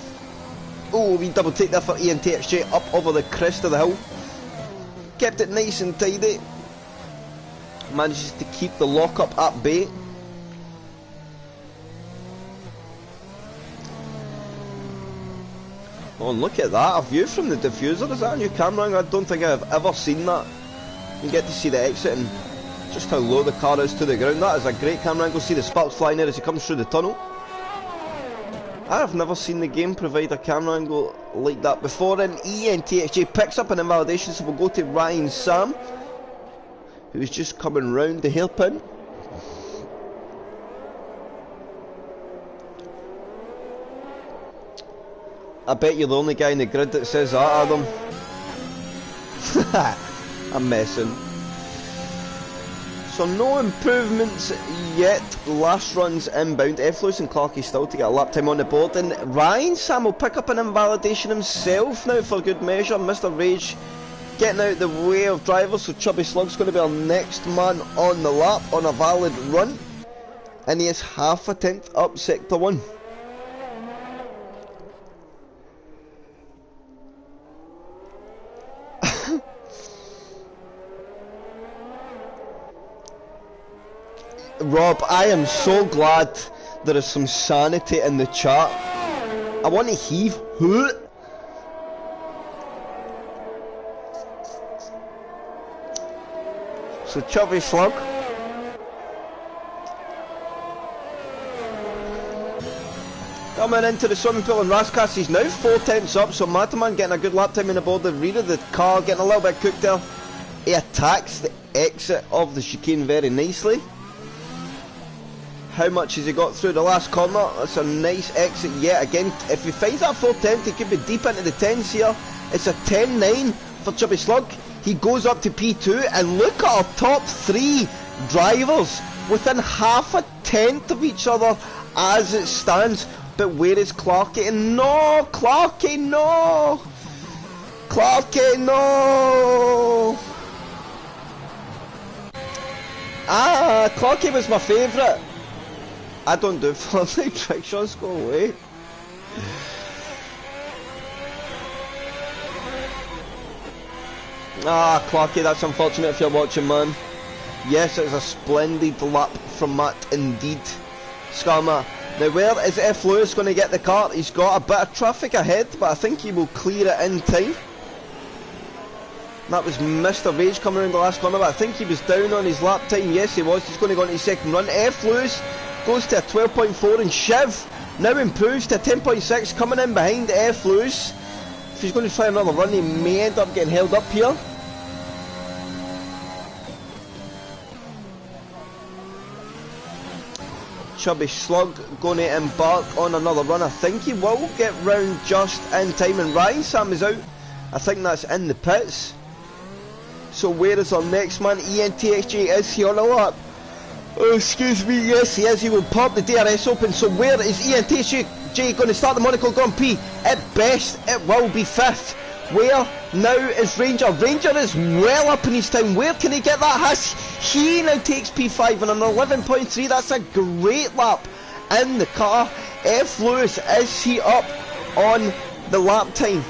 A: Oh, we double take there for ENTXJ up over the crest of the hill. Kept it nice and tidy. Manages to keep the lockup at bay. Oh, and look at that, a view from the diffuser. Is that a new camera angle? I don't think I've ever seen that. You get to see the exit and just how low the car is to the ground. That is a great camera angle. See the sparks flying there as he comes through the tunnel. I've never seen the game provide a camera angle like that before. And ENTXJ picks up an invalidation, so we'll go to Ryan Sam, who's just coming round the hairpin. I bet you're the only guy in the grid that says that, Adam. I'm messing. So no improvements yet. Last run's inbound. F-Lewis and Clarky still to get a lap time on the board. And Ryan Sam will pick up an invalidation himself now for good measure. Mr. Rage getting out the way of drivers, so Chubby Slug's going to be our next man on the lap on a valid run. And he is half a tenth up sector 1. Rob, I am so glad there is some sanity in the chat. I want to heave. So Chubby Slug. Coming into the swimming pool and Raskas, he's now 4/10 up, so Mataman getting a good lap time in the board. The rear of the car getting a little bit cooked there. He attacks the exit of the chicane very nicely. How much has he got through the last corner? That's a nice exit yet again. If he finds that 4/10, he could be deep into the 10s here. It's a 10-9 for Chubby Slug. He goes up to P2, and look at our top 3 drivers within half a tenth of each other as it stands. But where is Clarky? No! Clarky, no! Clarky, no! Ah, Clarky was my favourite. I don't do flying trick shots, go away. Ah, Clarky, that's unfortunate if you're watching, man. Yes, it's a splendid lap from Matt, indeed. Skarma. Now, where is F. Lewis going to get the car? He's got a bit of traffic ahead, but I think he will clear it in time. That was Mr. Rage coming around the last corner, but I think he was down on his lap time. Yes, he was. He's going to go into his second run. F. Lewis goes to a 12.4, and Shiv now improves to a 10.6, coming in behind F. Lewis. If he's going to try another run, he may end up getting held up here. Chubby Slug going to embark on another run. I think he will get round just in time, and Ryan Sam is out. I think that's in the pits. So where is our next man? ENTXJ, is he on a lap? Oh, excuse me, yes he is. He will pop the DRS open. So where is ENTXJ going to start the Monaco Grand Prix? At best it will be 5th. Where now is Ranger? Ranger is well up in his time. Where can he get that Haas? He now takes P5 on an 11.3. That's a great lap in the car. F. Lewis, is he up on the lap time?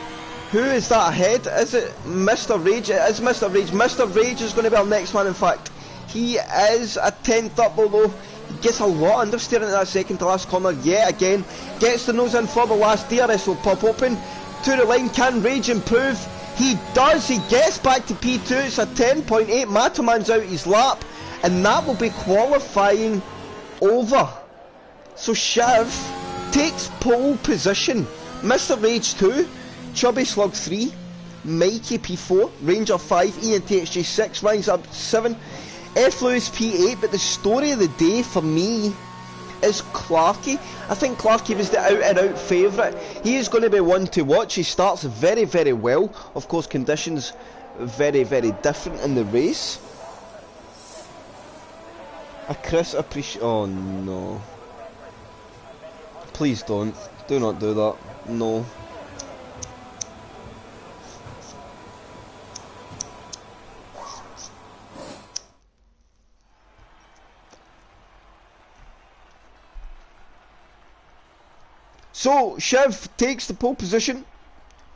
A: Who is that ahead? Is it Mr. Rage? It is Mr. Rage. Mr. Rage is going to be our next man, in fact. He is a 10th up, although he gets a lot understeer into that second to last corner yet again. Gets the nose in for the last. DRS will pop open. To the line, can Rage improve? He does. He gets back to P2. It's a 10.8. Mataman's out his lap, and that will be qualifying over. So Shiv takes pole position. Mr. Rage 2, Chubby Slug 3, Mikey P4, Ranger 5, ENTXJ 6, Ryan's up 7, F. Lewis P8. But the story of the day for me is Clarky. I think Clarky was the out-and-out favourite. He is going to be one to watch. He starts very, very well. Of course, conditions very, very different in the race. A Chris appreciate. Oh no! Please don't. Do not do that. No. So, Shiv takes the pole position.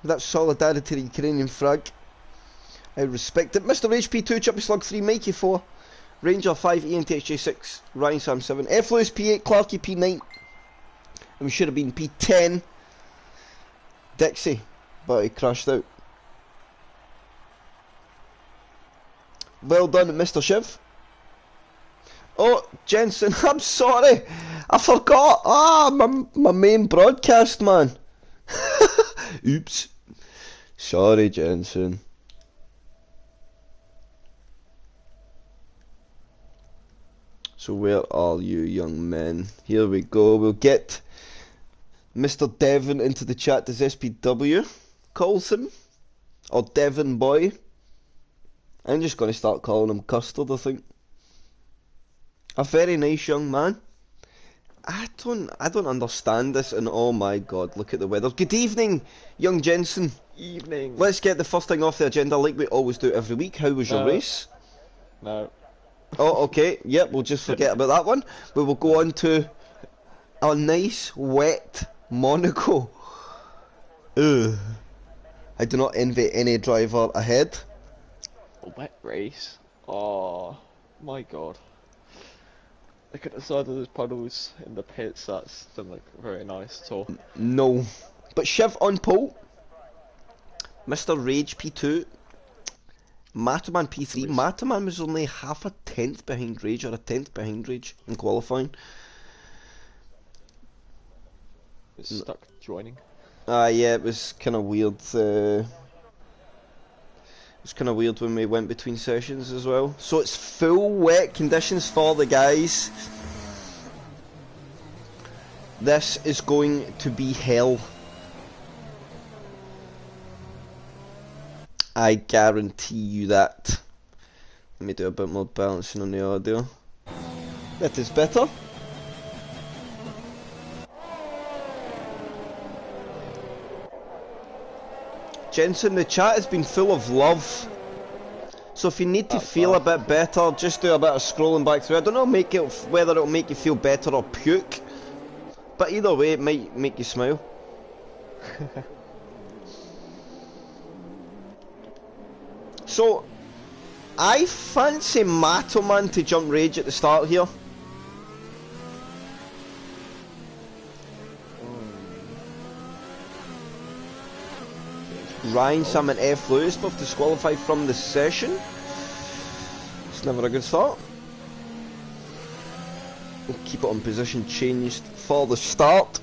A: That's solidarity to the Ukrainian flag. I respect it. Mr. HP2, Chubby Slug 3, Mikey 4, Ranger 5, ENTXJ 6, Ryan Sam 7, F. Lewis P8, Clarky P9, and we should have been P10, Dixie, but he crashed out. Well done, Mr. Shiv. Oh, Jensen, I'm sorry. I forgot. Ah, my main broadcast, man. Oops. Sorry, Jensen. So where are you, young men? Here we go. We'll get Mr. Devon into the chat as SPW calls him. Or Devon boy. I'm just going to start calling him Custard, I think. A very nice young man. I don't understand this, and oh my god, look at the weather. Good evening, young Jensen.
B: Evening.
A: Let's get the first thing off the agenda like we always do every week. How was your race?
B: No.
A: Oh, okay. Yep, we'll just forget about that one. We will go on to a nice, wet Monaco. Ugh. I do not envy any driver ahead.
B: A wet race? Oh, my god. Look at the side of those puddles in the pits, that doesn't look very nice at all.
A: No. But Shiv on pole. Mr. Rage P2. Mataman P3.
B: Race.
A: Mataman was only half a tenth behind Rage, or a tenth behind Rage in qualifying.
B: It's stuck joining.
A: Yeah, it was kind of weird. It was kind of weird when we went between sessions as well. So it's full wet conditions for the guys. This is going to be hell. I guarantee you that. Let me do a bit more balancing on the audio. That is better. Jensen, the chat has been full of love. So if you need to feel a bit better, just do a bit of scrolling back through. I don't know whether it'll make you feel better or puke. But either way, it might make you smile. So, I fancy Matoman to jump Rage at the start here. Ryan, Sam and F. Lewis both disqualified from the session. It's never a good start. We'll keep it on position changed for the start.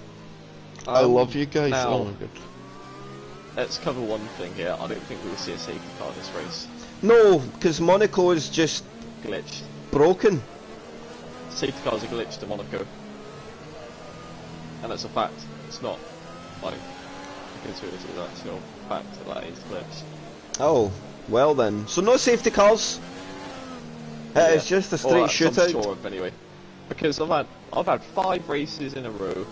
A: I love you guys.
B: Now,
A: oh my god.
B: Let's cover one thing here. I don't think we'll see a safety car this race.
A: No, because Monaco is just
B: Glitched.
A: broken.
B: Safety cars are glitched in Monaco. And that's a fact. It's not like a conspiracy, that's actual fact that is glitched.
A: Oh, well then. So no safety cars. It's just a straight shootout.
B: I'm sure of anyway. Because I've had 5 races in a row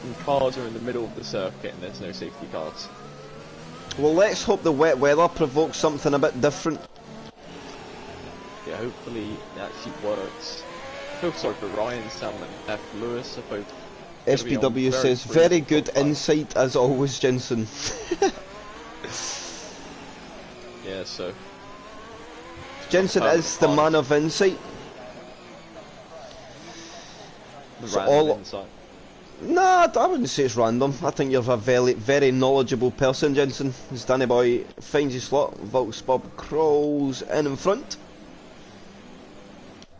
B: and cars are in the middle of the circuit and there's no safety cars.
A: Well, let's hope the wet weather provokes something a bit different.
B: Yeah, hopefully it actually works. I feel sorry for Ryan, Sam and F. Lewis are both.
A: SPW says, very good insight as always, Jensen.
B: Yeah, so.
A: Jensen is the man of insight.
B: The random insight.
A: Nah, I wouldn't say it's random. I think you're a very, very knowledgeable person, Jensen. As Danny Boy finds his slot, Volks Bob crawls in front.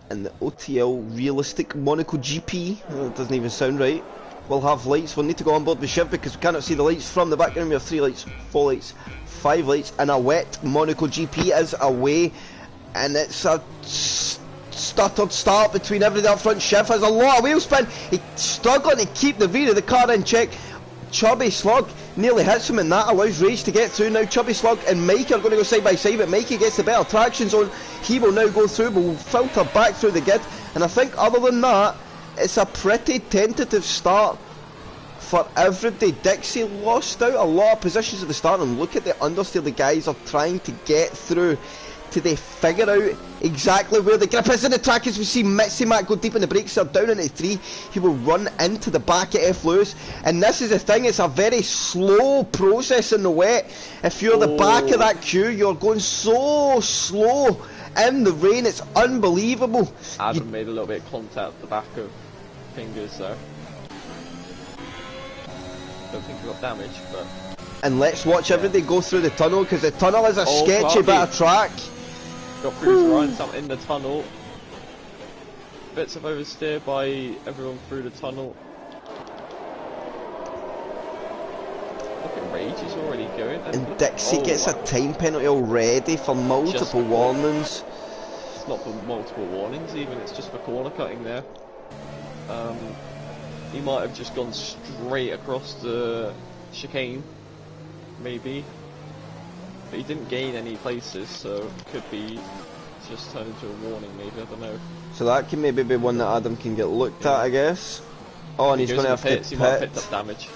A: And the OTL realistic Monaco GP, it doesn't even sound right, we'll have lights. We'll need to go on board with Shiv because we cannot see the lights from the background. We have 3 lights, 4 lights, 5 lights, and a wet Monaco GP is away. And it's a stuttered start between everything up front. Shiv has a lot of wheel spin. He's struggling to keep the rear of the car in check. Chubby Slug nearly hits him, and that allows Rage to get through. Now Chubby Slug and Mikey are going to go side by side, but Mikey gets the better traction zone. He will now go through, will filter back through the grid, and I think other than that, it's a pretty tentative start for everybody. Dixie lost out a lot of positions at the start, and look at the understeer the guys are trying to get through. Till they figure out exactly where the grip is in the track. As we see Mitzi Mac go deep in the brakes, they're down into 3. He will run into the back of F. Lewis, and this is the thing, it's a very slow process in the wet. If you're the back of that queue, you're going so slow in the rain, it's unbelievable.
B: Adam made a little bit of contact at the back of Fingers there. Don't think he got damaged, but...
A: And let's watch everybody go through the tunnel, because the tunnel is a sketchy bit of track.
B: Got through to Ryan Sam in the tunnel. Bits of oversteer by everyone through the tunnel. Look at Rage, he's already going.
A: And Dixie gets a time penalty already for multiple warnings.
B: It's not for multiple warnings even, it's just for corner cutting there. He might have just gone straight across the chicane, maybe. But he didn't gain any places, so it could be just turned into a warning maybe, I don't know.
A: So that can maybe be one that Adam can get looked at, I guess. Oh, and he's going to have to pit.
B: He might have picked up damage.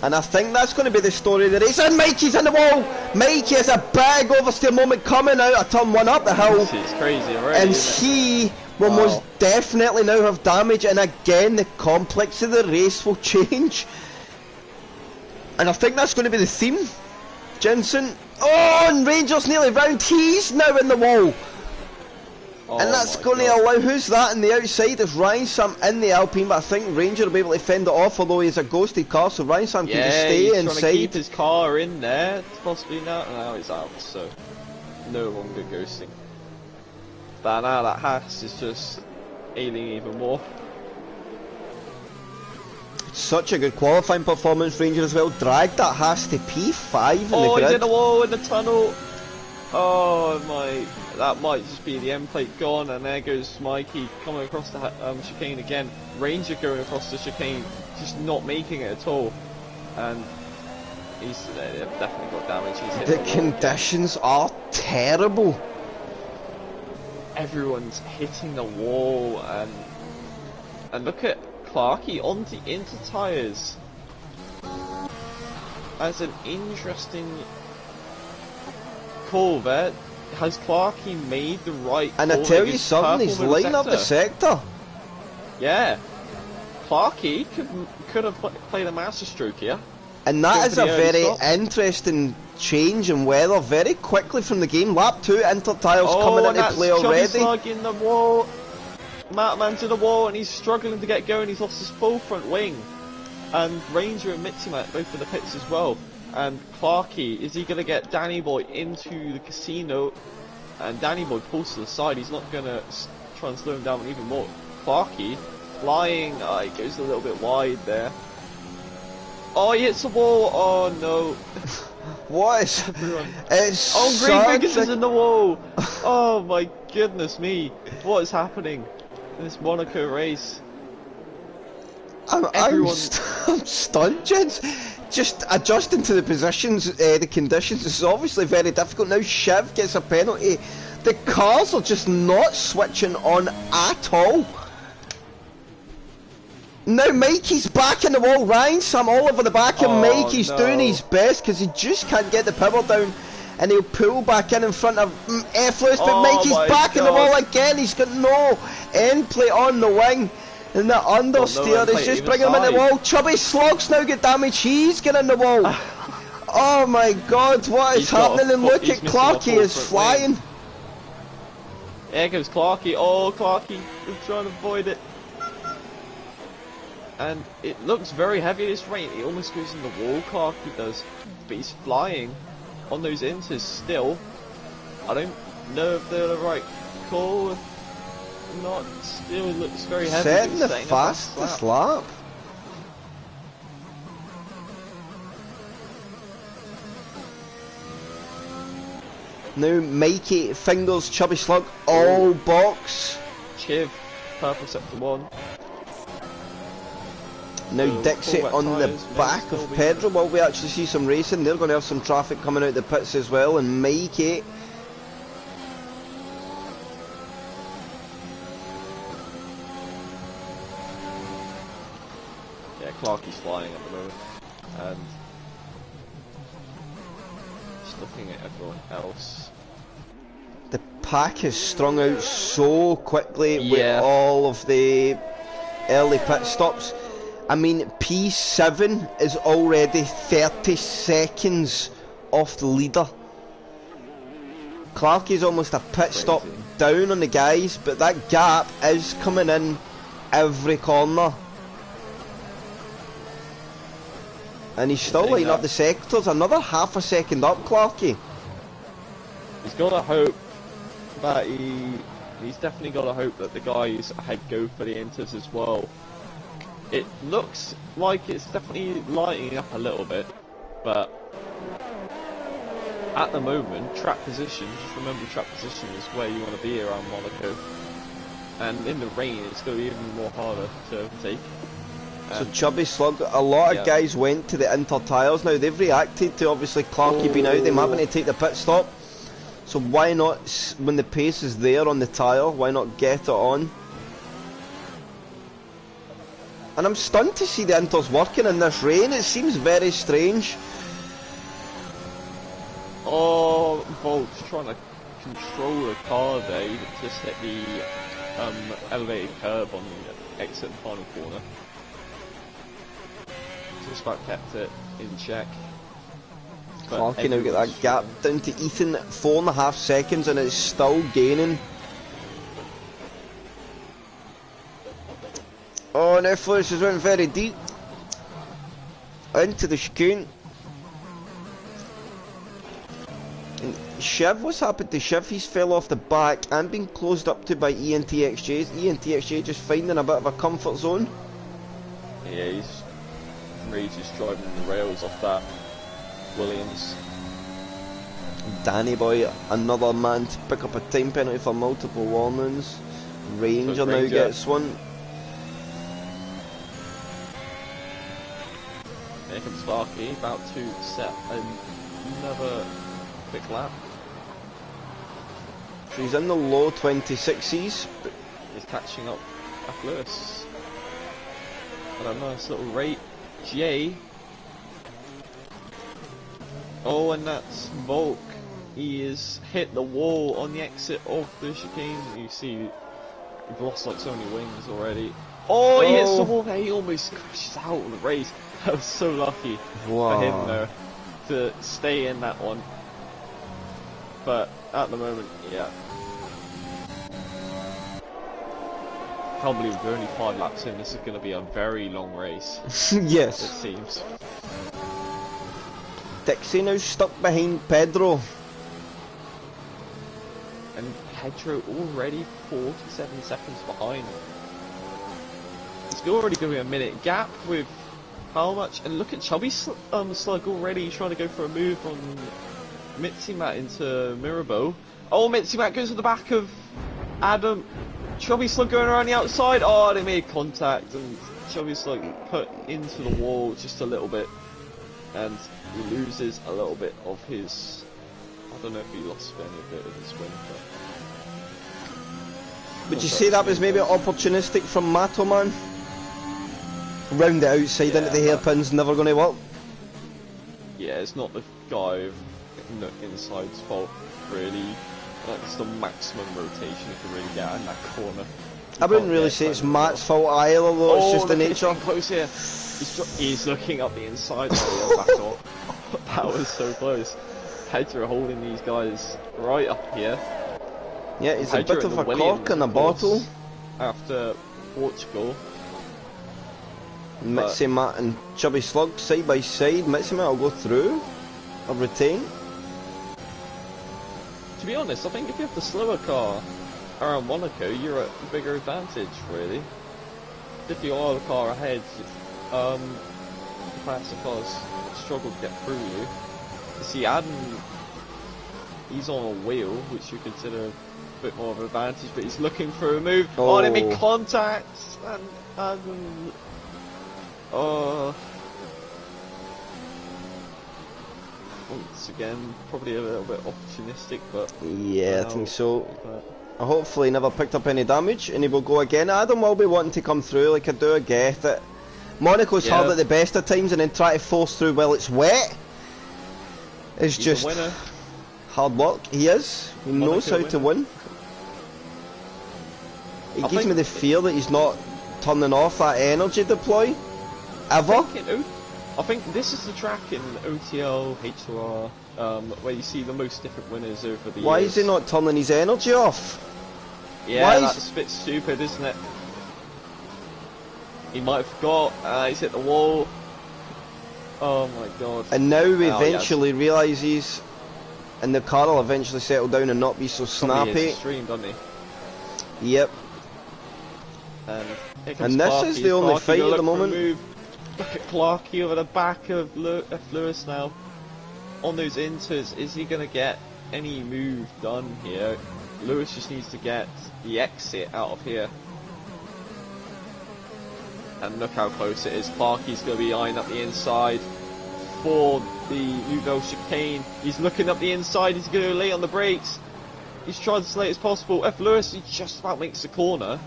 A: And I think that's going to be the story of the race. And Mikey's in the wall! Mikey has a big oversteer moment coming out of turn 1 up the hill.
B: It's crazy already,
A: and he will most definitely now have damage, and again the complex of the race will change. And I think that's going to be the theme. Jensen. Oh, and Rangers nearly round. He's now in the wall.
B: Oh
A: And that's
B: my going
A: to allow, who's that on the outside? It's Ryan Sam in the Alpine, but I think Ranger will be able to fend it off, although he's a ghosted car, so Ryan Sam can just stay
B: he's
A: inside.
B: trying to keep his car in there, possibly now it's out, so no longer ghosting. But now that Haas is just ailing even more.
A: Such a good qualifying performance, Ranger as well. Dragged that Haas to P5 in the
B: Oh,
A: grid.
B: he's in the wall in the tunnel. Oh my, that might just be the end plate gone, and there goes Mikey coming across the chicane again. Ranger going across the chicane, just not making it at all. And he's definitely got damage. He's hit
A: The
B: the wall
A: conditions are terrible.
B: Everyone's hitting the wall, and look at Clarky on the inter tyres. As an interesting call there. Has Clarky made the right call?
A: And I tell you something, he's lighting up the sector.
B: Yeah. Clarky could have played a masterstroke here.
A: And that is a very
B: stop.
A: interesting change in weather very quickly from the game. Lap 2 inter tyres coming into play already.
B: Slug in the wall. Matman's in the wall and he's struggling to get going. He's lost his full front wing. And Ranger and Mitsumat both in the pits as well. And Clarky, is he going to get Danny Boy into the casino? And Danny Boy pulls to the side. He's not going to try and slow him down even more. Clarky flying. He goes a little bit wide there. Oh, he hits the wall. Oh no.
A: What is it's
B: Green Fingers is in the wall. Oh my goodness me. What is happening in this Monaco race?
A: I'm stunned, gents. Just adjusting to the positions, the conditions is obviously very difficult. Now Shiv gets a penalty. The cars are just not switching on at all. Now Mikey's back in the wall. Ryan Sam all over the back of Mikey's doing his best because he just can't get the power down. And he'll pull back in front of F. Lewis, but Mikey's back in the wall again. He's got no end plate on the wing. And the understeer is just bringing him in the wall. Chubby Slug's now got damage. He's getting in the wall. Oh my god, what is happening? And look at Clarky is flying.
B: There goes Clarky. Oh, Clarky is trying to avoid it. And it looks very heavy this rain. It almost goes in the wall, Clarky does. But he's flying on those inters still. I don't know if they're the right call. Not still looks very heavy.
A: Setting the fastest lap. Now Mikey, Fingers, Chubby Slug, all box.
B: Chiv, purple sector 1.
A: Now Dixie on the back of Pedro. Will we actually see some racing? They're going to have some traffic coming out the pits as well. And Mikey.
B: Clarky's flying at the moment, and just looking at everyone else.
A: The pack is strung out so quickly with all of the early pit stops. I mean, P7 is already 30 seconds off the leader. Clarky's almost a pit stop down on the guys, but that gap is coming in every corner. And he's still lighting up the sectors, another half a second up, Clarky.
B: He's got to hope that he's definitely got to hope that the guys ahead go for the inters as well. It looks like it's definitely lighting up a little bit, but at the moment, track position, just remember track position is where you want to be around Monaco. And in the rain, it's going to be even more harder to overtake.
A: So Chubby Slug, a lot of guys went to the inter tyres. Now they've reacted to obviously Clarky being out, them having to take the pit stop. So why not, when the pace is there on the tyre, why not get it on? And I'm stunned to see the inters working in this rain. It seems very strange.
B: Oh, Volt's trying to control the car there. He just hit the elevated curb on the exit and final corner. Just about kept it in check.
A: Clarky now get that gap down to Ethan, 4.5 seconds, and it's still gaining. now Flores has went very deep into the chicane. And Shiv, what's happened to Shiv? He's fell off the back and been closed up to by ENTXJ. ENTXJ just finding a bit of a comfort zone.
B: Yeah, he's really just driving the rails off that Williams.
A: Danny Boy, another man to pick up a time penalty for multiple warnings. Ranger now gets one.
B: Here comes Sparky, about to set another quick lap.
A: So he's in the low 26s.
B: He's catching up at Lewis. At a nice little rate. Jay. Oh, and that's Volk. He has hit the wall on the exit of the chicane. You see, we've lost like so many wings already. Oh, he hits the wall there. He almost crashes out of the race. That was so lucky for him though to stay in that one. But at the moment, yeah. Can't believe we're only 5 laps in. This is going to be a very long race.
A: Yes.
B: It seems.
A: Dixie now stuck behind Pedro.
B: And Pedro already 47 seconds behind. It's already going to be a minute gap with how much? And look at Chubby Slug already trying to go for a move on Mitzimat into Mirabeau. Oh, Mitzimat goes to the back of Adam. Chubby Slug going around the outside. Oh, they made contact and Chubby Slug put into the wall just a little bit. And he loses a little bit of his... I don't know if he lost any bit of his win, but...
A: Would you say that was maybe opportunistic from Mato, man? Round the outside into the hairpin's never going to work.
B: Yeah, it's not the guy inside's fault, really. That's the maximum rotation you can really get in that corner.
A: I wouldn't really say it's Matt's fault either, though. It's just the nature.
B: Close here. He's looking up the inside. Back off. That was so close. Pedro holding these guys right up here.
A: Yeah, he's
B: Pedro
A: a bit of a
B: Williams,
A: cork in a bottle.
B: After Portugal.
A: Mitzi Matt and Chubby Slug side by side. Mitzi Matt will go through or retain.
B: To be honest, I think if you have the slower car around Monaco, you're at a bigger advantage, really. If you are the car ahead, the faster cars struggle to get through you. You see, Adam, he's on a wheel, which you consider a bit more of an advantage, but he's looking for a move. Oh, they make contact, and Adam... once again, probably a little bit opportunistic, but...
A: Yeah, I think so. Hopefully never picked up any damage, and he will go again. Adam will be wanting to come through, like I do, I get it. Monaco's hard at the best of times, and then try to force through while it's wet. It's just hard work. He is. He knows how to win. It gives me the fear that he's not turning off that energy deploy. Ever.
B: I think this is the track in OTL, H2R, where you see the most different winners over the years.
A: Why is he not turning his energy off?
B: Yeah, that's a bit stupid, isn't it? He might have forgot, he's hit the wall. Oh my god.
A: And now we eventually realises, and the car will eventually settle down and not be so snappy.
B: Streamed, doesn't he?
A: Yep.
B: And
A: this is the only fight at the moment.
B: Look at Clarkey over the back of Lewis now. On those inters, is he going to get any move done here? Lewis just needs to get the exit out of here. And look how close it is. Clarkey's going to be eyeing up the inside for the Nouvelle chicane. He's looking up the inside. He's going to lay on the brakes. He's trying as late as possible. F. Lewis, he just about makes the corner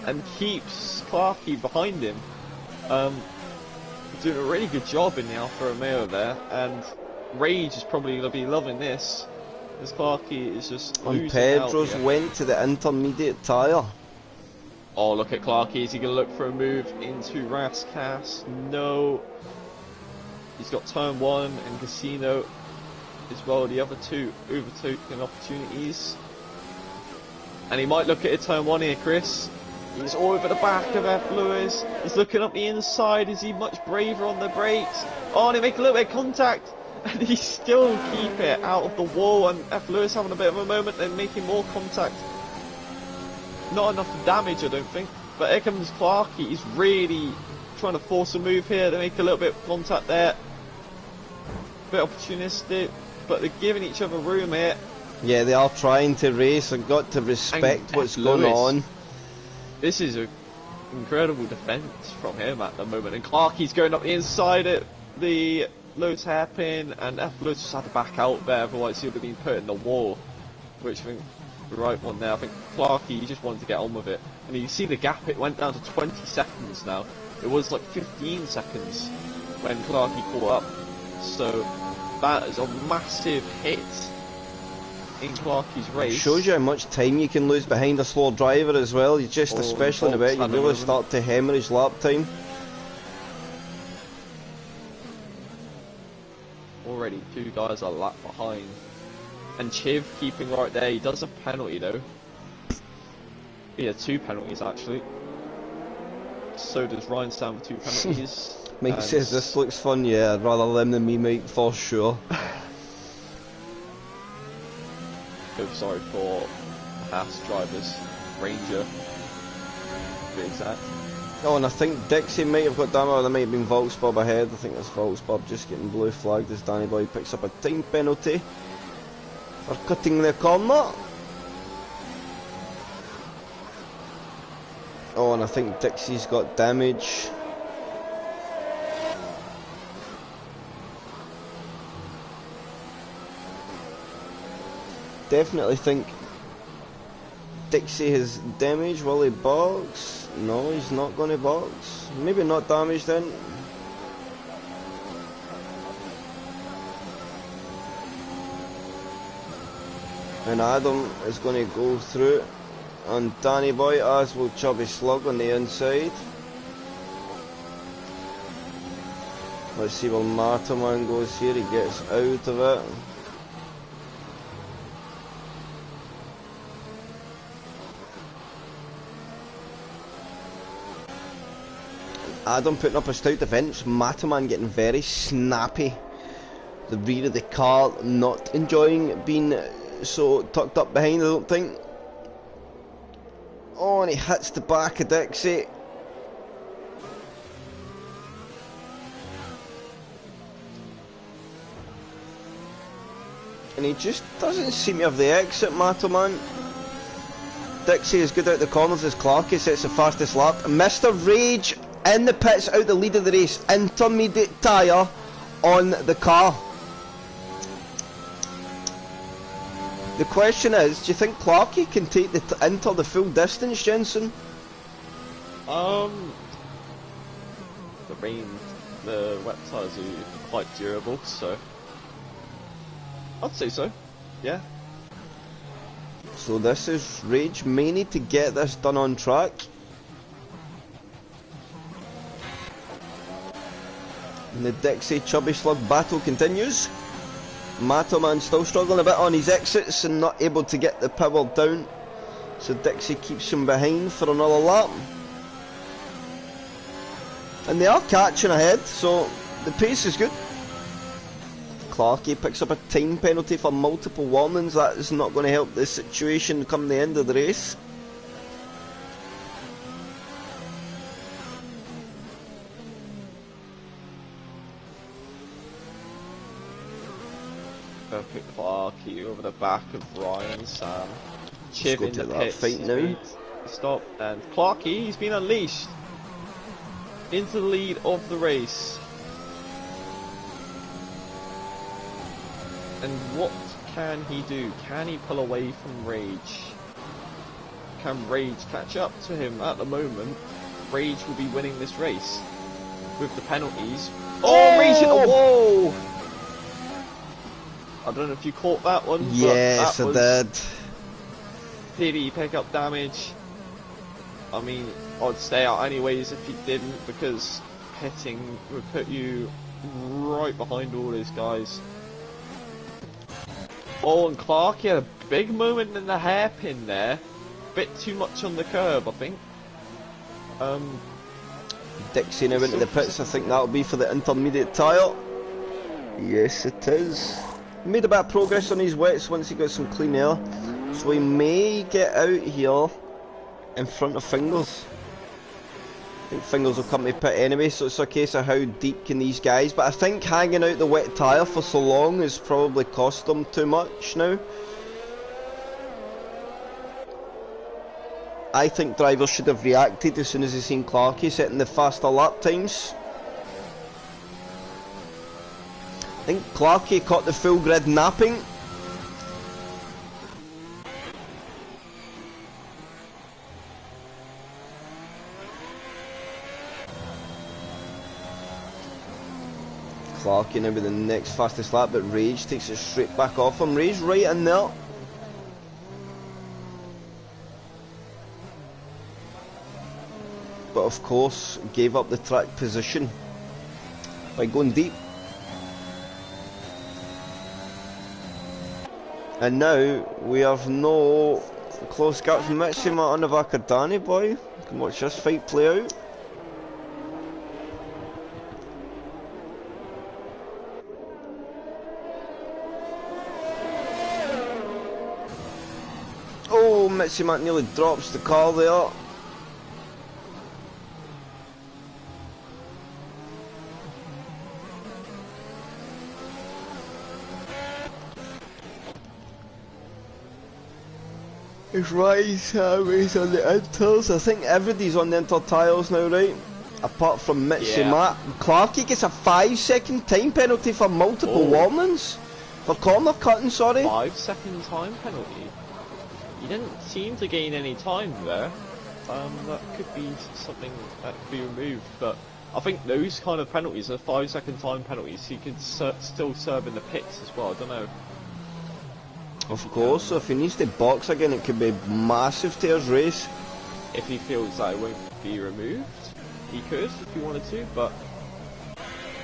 B: and keeps Clarkey behind him. Doing a really good job in the Alfa Romeo there, and Rage is probably going to be loving this, as Clarkey is just losing
A: Pedro's
B: out here.
A: went to the intermediate tyre.
B: Oh, look at Clarkey. Is he going to look for a move into Rascas? No. He's got turn 1 and Casino as well. The other two overtaking opportunities. And he might look at a turn 1 here, Chris. He's over the back of F. Lewis. He's looking up the inside. Is he much braver on the brakes? Oh, and they make a little bit of contact. And he still keep it out of the wall. And F. Lewis having a bit of a moment and making more contact. Not enough damage, I don't think. But here comes Clarkey. He's really trying to force a move here. They make a little bit of contact there. Bit opportunistic. But they're giving each other room here.
A: Yeah, they are trying to race and got to respect what's going on.
B: This is an incredible defence from him at the moment. And Clarkey's going up the inside at the Lewis hairpin. And F. Lewis just had to back out there, otherwise he would have been put in the wall. Which I think the right one there. I think Clarkey, he just wanted to get on with it. And you see the gap, it went down to 20 seconds now. It was like 15 seconds when Clarkey caught up. So that is a massive hit in Clarkey's race.
A: It shows you how much time you can lose behind a slow driver as well. You just, especially in the bit, you really start to hemorrhage lap time.
B: Already 2 guys are a lap behind. And Chiv keeping right there. He does a penalty though. Yeah, 2 penalties actually. So does Ryan Sam with 2 penalties.
A: Mike says this looks fun. Yeah, I'd rather them than me, Mike, for sure.
B: Feel sorry for past drivers, Ranger, to be exact.
A: Oh, and I think Dixie might have got damage, or there might have been Volksbob ahead. I think that's Volksbob just getting blue flagged as Danny Boy picks up a time penalty for cutting the corner. Oh, and I think Dixie's got damage. Definitely think Dixie has damage. Will he box? No, he's not going to box. Maybe not damage then. And Adam is going to go through. And Danny Boy, as will Chubby Slug on the inside. Let's see where Martaman goes here. He gets out of it. Adam putting up a stout defence, Mataman getting very snappy. The rear of the car not enjoying being so tucked up behind, I don't think. Oh, and he hits the back of Dixie. And he just doesn't seem to have the exit, Mataman. Dixie is good out the corners as Clarkey sets the fastest lap. Mr. Rage in the pits, out the lead of the race, intermediate tyre on the car. The question is, do you think Clarkey can take the Inter the full distance, Jensen?
B: The wet tyres are quite durable, so I'd say so, yeah.
A: So this is Rage may need to get this done on track. And the Dixie Chubby Slug battle continues. Matoman still struggling a bit on his exits and not able to get the power down. So Dixie keeps him behind for another lap. And they are catching ahead, so the pace is good. Clarkey picks up a time penalty for multiple warnings. That is not going to help the situation come the end of the race.
B: Perfect Clarkey over the back of Ryan Sam. Chip in the pits.
A: Fight now.
B: Stop, and Clarkey, he's been unleashed into the lead of the race. And what can he do? Can he pull away from Rage? Can Rage catch up to him? At the moment, Rage will be winning this race with the penalties. Oh, Rage hit the wall! I don't know if you caught that one.
A: Yes,
B: but
A: I did.
B: Did he pick up damage? I mean, I'd stay out anyways if you didn't, because hitting would put you right behind all these guys. Oh, and Clarkey had a big moment in the hairpin there. Bit too much on the curb, I think. Um,
A: Dixie now into the pits. I think that'll be for the intermediate tyre. Yes, it is. Made a bit of progress on his wets once he got some clean air, so he may get out here in front of Fingers. I think Fingers will come to pit anyway, so it's a case of how deep can these guys. But I think hanging out the wet tyre for so long has probably cost them too much now. I think drivers should have reacted as soon as they seen Clarkey setting the faster lap times. I think Clarkey caught the full grid napping. Clarkey now with the next fastest lap, but Rage takes it straight back off him. Rage right in there. But of course, gave up the track position by going deep. And now we have no close gaps. Mitsima on the back of Danny boy. You can watch this fight play out. Oh, Mitsima nearly drops the car there. It's Rice, Harry's on the inters. I think everybody's on the inter tyres now, right? Apart from Mitsima. Yeah. Clarkey gets a 5-second time penalty for multiple warnings. For corner cutting, sorry.
B: 5-second time penalty? He didn't seem to gain any time there. That could be something that could be removed, but I think those kind of penalties are 5-second time penalties. He could still serve in the pits as well, I don't know.
A: Of course, so if he needs to box again, it could be massive to his race.
B: If he feels that it won't be removed, he could if he wanted to, but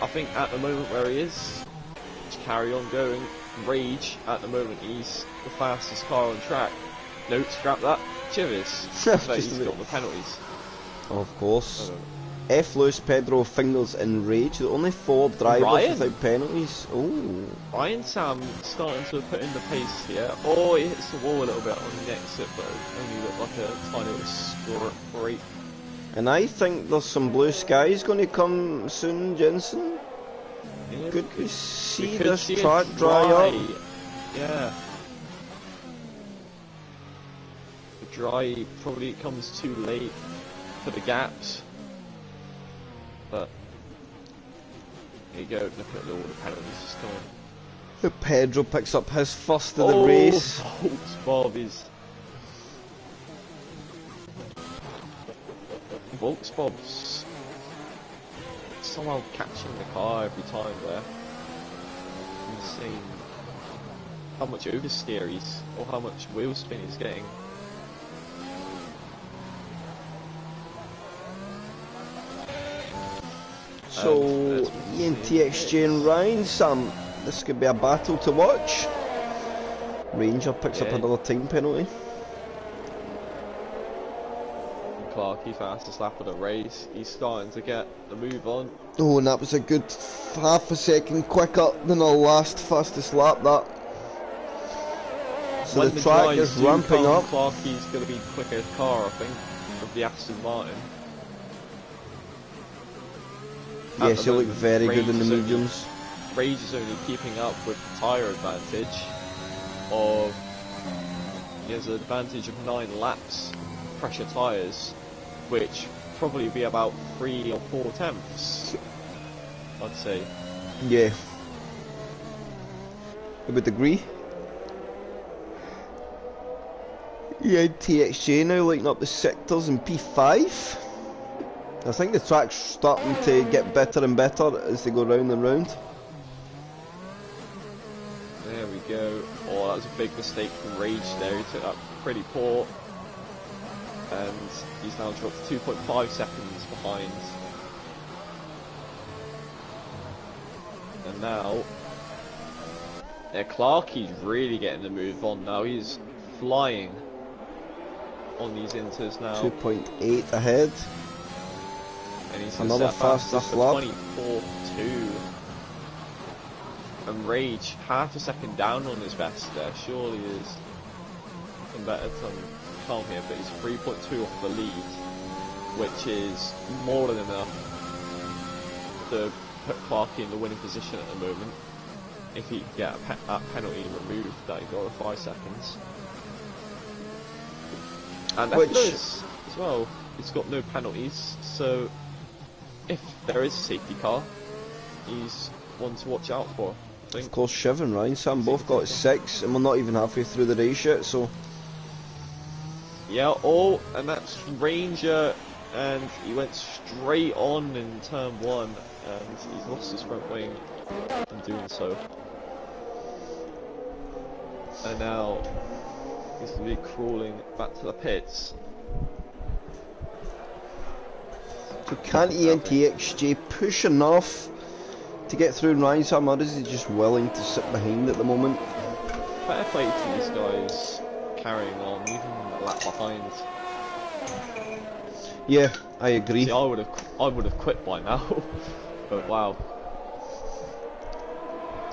B: I think at the moment where he is, to carry on going. Rage, at the moment, he's the fastest car on track. No, scrap that. Chivas, but he's got the penalties.
A: Of course. F. Lewis, Pedro, Fingers and Rage, the only 4 drivers without penalties. Oh.
B: Ryan Sam starting to put in the pace here. Oh, he hits the wall a little bit on the exit, but only looked like a tiny little scrape.
A: And I think there's some blue skies going to come soon, Jensen.
B: Yeah,
A: Could we see this track dry up?
B: Yeah. The dry probably comes too late for the gaps. But here you go, look at all the penalties just coming.
A: Pedro picks up his first of the race.
B: Volksbob's somehow catching the car every time there. Insane. How much oversteer he's, or how much wheel spin he's getting.
A: So, ENTXJ and Ryan, Sam, this could be a battle to watch. Ranger picks up another time penalty.
B: Clarkey, fastest lap of the race, he's starting to get the move on.
A: Oh, and that was a good half a second quicker than our last fastest lap, that. So
B: when
A: the track is ramping up.
B: Clarkey's going to be quicker car, I think, of the Aston Martin.
A: Yes, he looked very good in the mediums.
B: Rage is only keeping up with the tyre advantage of... He has an advantage of 9 laps, pressure tyres, which probably be about 3 or 4 tenths, I'd say.
A: Yeah. I would agree. TXJ now lighting up the sectors in P5. I think the track's starting to get better and better as they go round and round.
B: There we go. Oh, that was a big mistake from Rage there. He took that pretty poor. And he's now dropped 2.5 seconds behind. And now... Yeah, Clarkey's really getting the move on now. He's flying on these inters now.
A: 2.8 ahead.
B: And he's going to
A: Another
B: set fastest
A: fastest
B: for
A: lap.
B: 24.2. And Rage, half a second down on his best there. Surely is some better time here, but he's 3.2 off the lead, which is more than enough to put Clarkey in the winning position at the moment. If he can get that penalty removed, that he got of 5 seconds. And F1 as well, he's got no penalties, so if there is a safety car, he's one to watch out for. I think.
A: Of course, Shiv and Ryan Sam both got 6, and we're not even halfway through the race yet, so...
B: Yeah, and that's Ranger, and he went straight on in turn 1, and he's lost his front wing in doing so. And now he's going to be crawling back to the pits.
A: So can't ENTXJ push enough to get through Ryan Sam, or is he just willing to sit behind at the moment?
B: Fair play to these guys carrying on, even a lap behind.
A: Yeah, I agree.
B: See, I would have quit by now, but wow.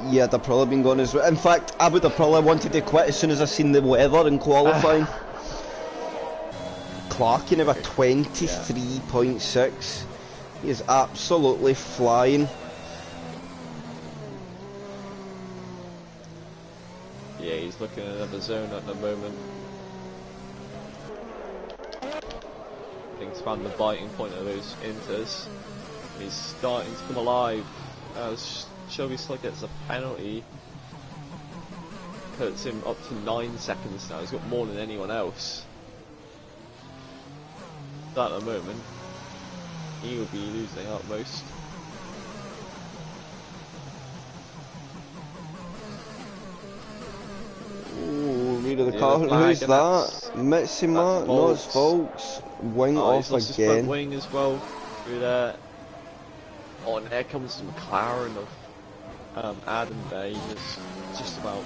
A: Yeah, they've probably been gone as well. In fact, I would have probably wanted to quit as soon as I seen the weather in qualifying. Clarkey now at 23.6. He is absolutely flying.
B: Yeah, he's looking at another zone at the moment. I think he's found the biting point of those inters. And he's starting to come alive as Shelby Slug gets a penalty. Puts him up to 9 seconds now. He's got more than anyone else. At the moment, he will be losing out most.
A: Ooh, read of the car. Who's that? Mitzi Mark? No, it's Volks. Wing off
B: he's lost his front
A: again.
B: wing as well through there. Oh, and there comes the McLaren of Adam there. He was just about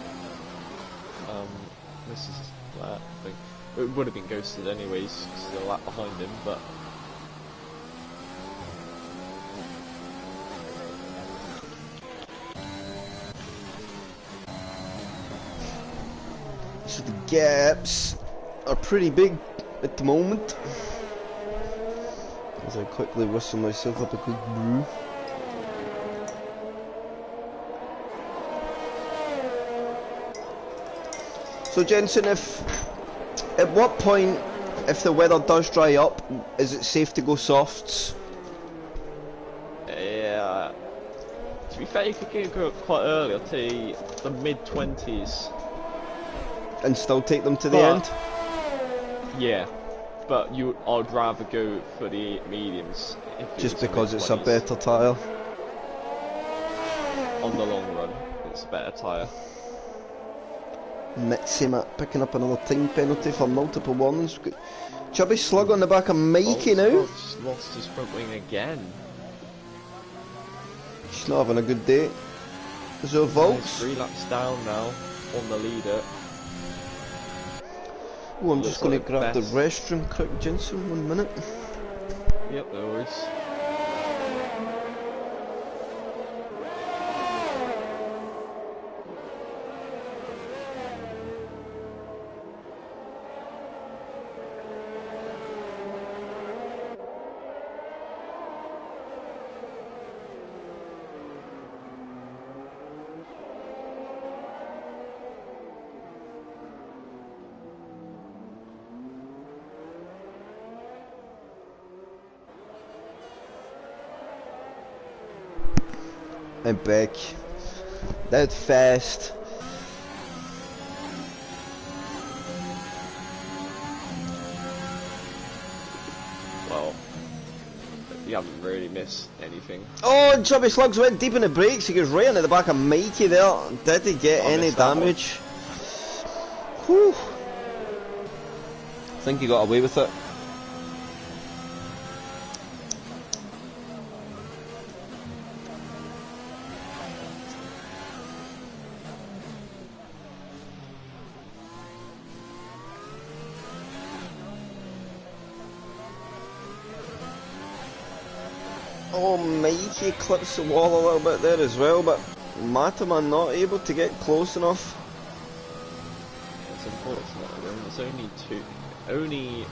B: misses that thing. It would have been ghosted anyways because there's a lap behind him, but
A: So the gaps are pretty big at the moment. As I quickly whistle myself up a quick brew. So Jensen, at what point, if the weather does dry up, is it safe to go softs?
B: yeah. To be fair, you could go quite early. I'd say the mid-20s.
A: And still take them to the end?
B: Yeah, but I'd rather go for the mediums.
A: Just because it's a better tyre?
B: On the long run, it's a better tyre.
A: Mitzimat picking up another time penalty for multiple warnings. Chubby Slug on the back of Mikey now.
B: Volks lost his front wing again.
A: She's not having a good day. Is there Volks?
B: 3 laps down now on the leader.
A: Oh, I'm just going to grab the
B: best.
A: restroom quick, Jensen, 1 minute.
B: Yep, no worries.
A: And back. That fast.
B: Well, you haven't really missed anything.
A: Oh, Chubby Slugs went deep in the brakes. He goes right into the back of Mikey there. Did he get any damage? Whew. I think he got away with it. Oh, Mikey clips the wall a little bit there as well, but Mataman not able to get close enough.
B: It's unfortunate. I mean, there's only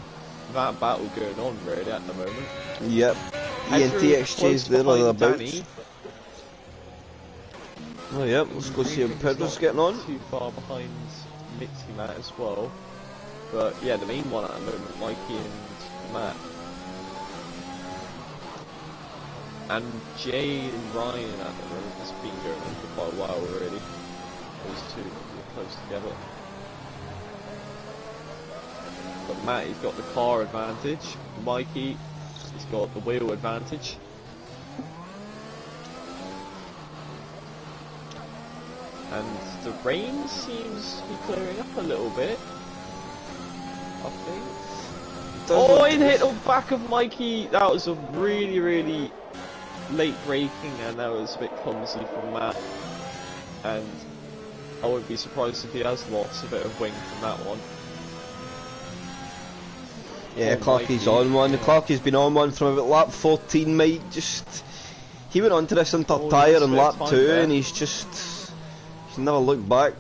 B: that battle going on really at the moment.
A: Yep. ENT exchange there or thereabouts. Oh yep, let's go see how Pedro's getting on.
B: Too far behind Mitzi Matt as well. But yeah, the main one at the moment, Mikey and Matt. And Jay and Ryan at the moment has been going on for quite a while already. Those two are close together. But Matt, he's got the car advantage. Mikey, he's got the wheel advantage. And the rain seems to be clearing up a little bit, I think. Oh, it hit the back of Mikey! That was a really, really late braking, and that was a bit clumsy from Matt. And I wouldn't be surprised if he has lost a bit of wing from that one.
A: Yeah, Clarky's on one. Clarky's been on one from about lap 14, mate. He went onto this inter tyre in lap 2 there. And he's never looked back.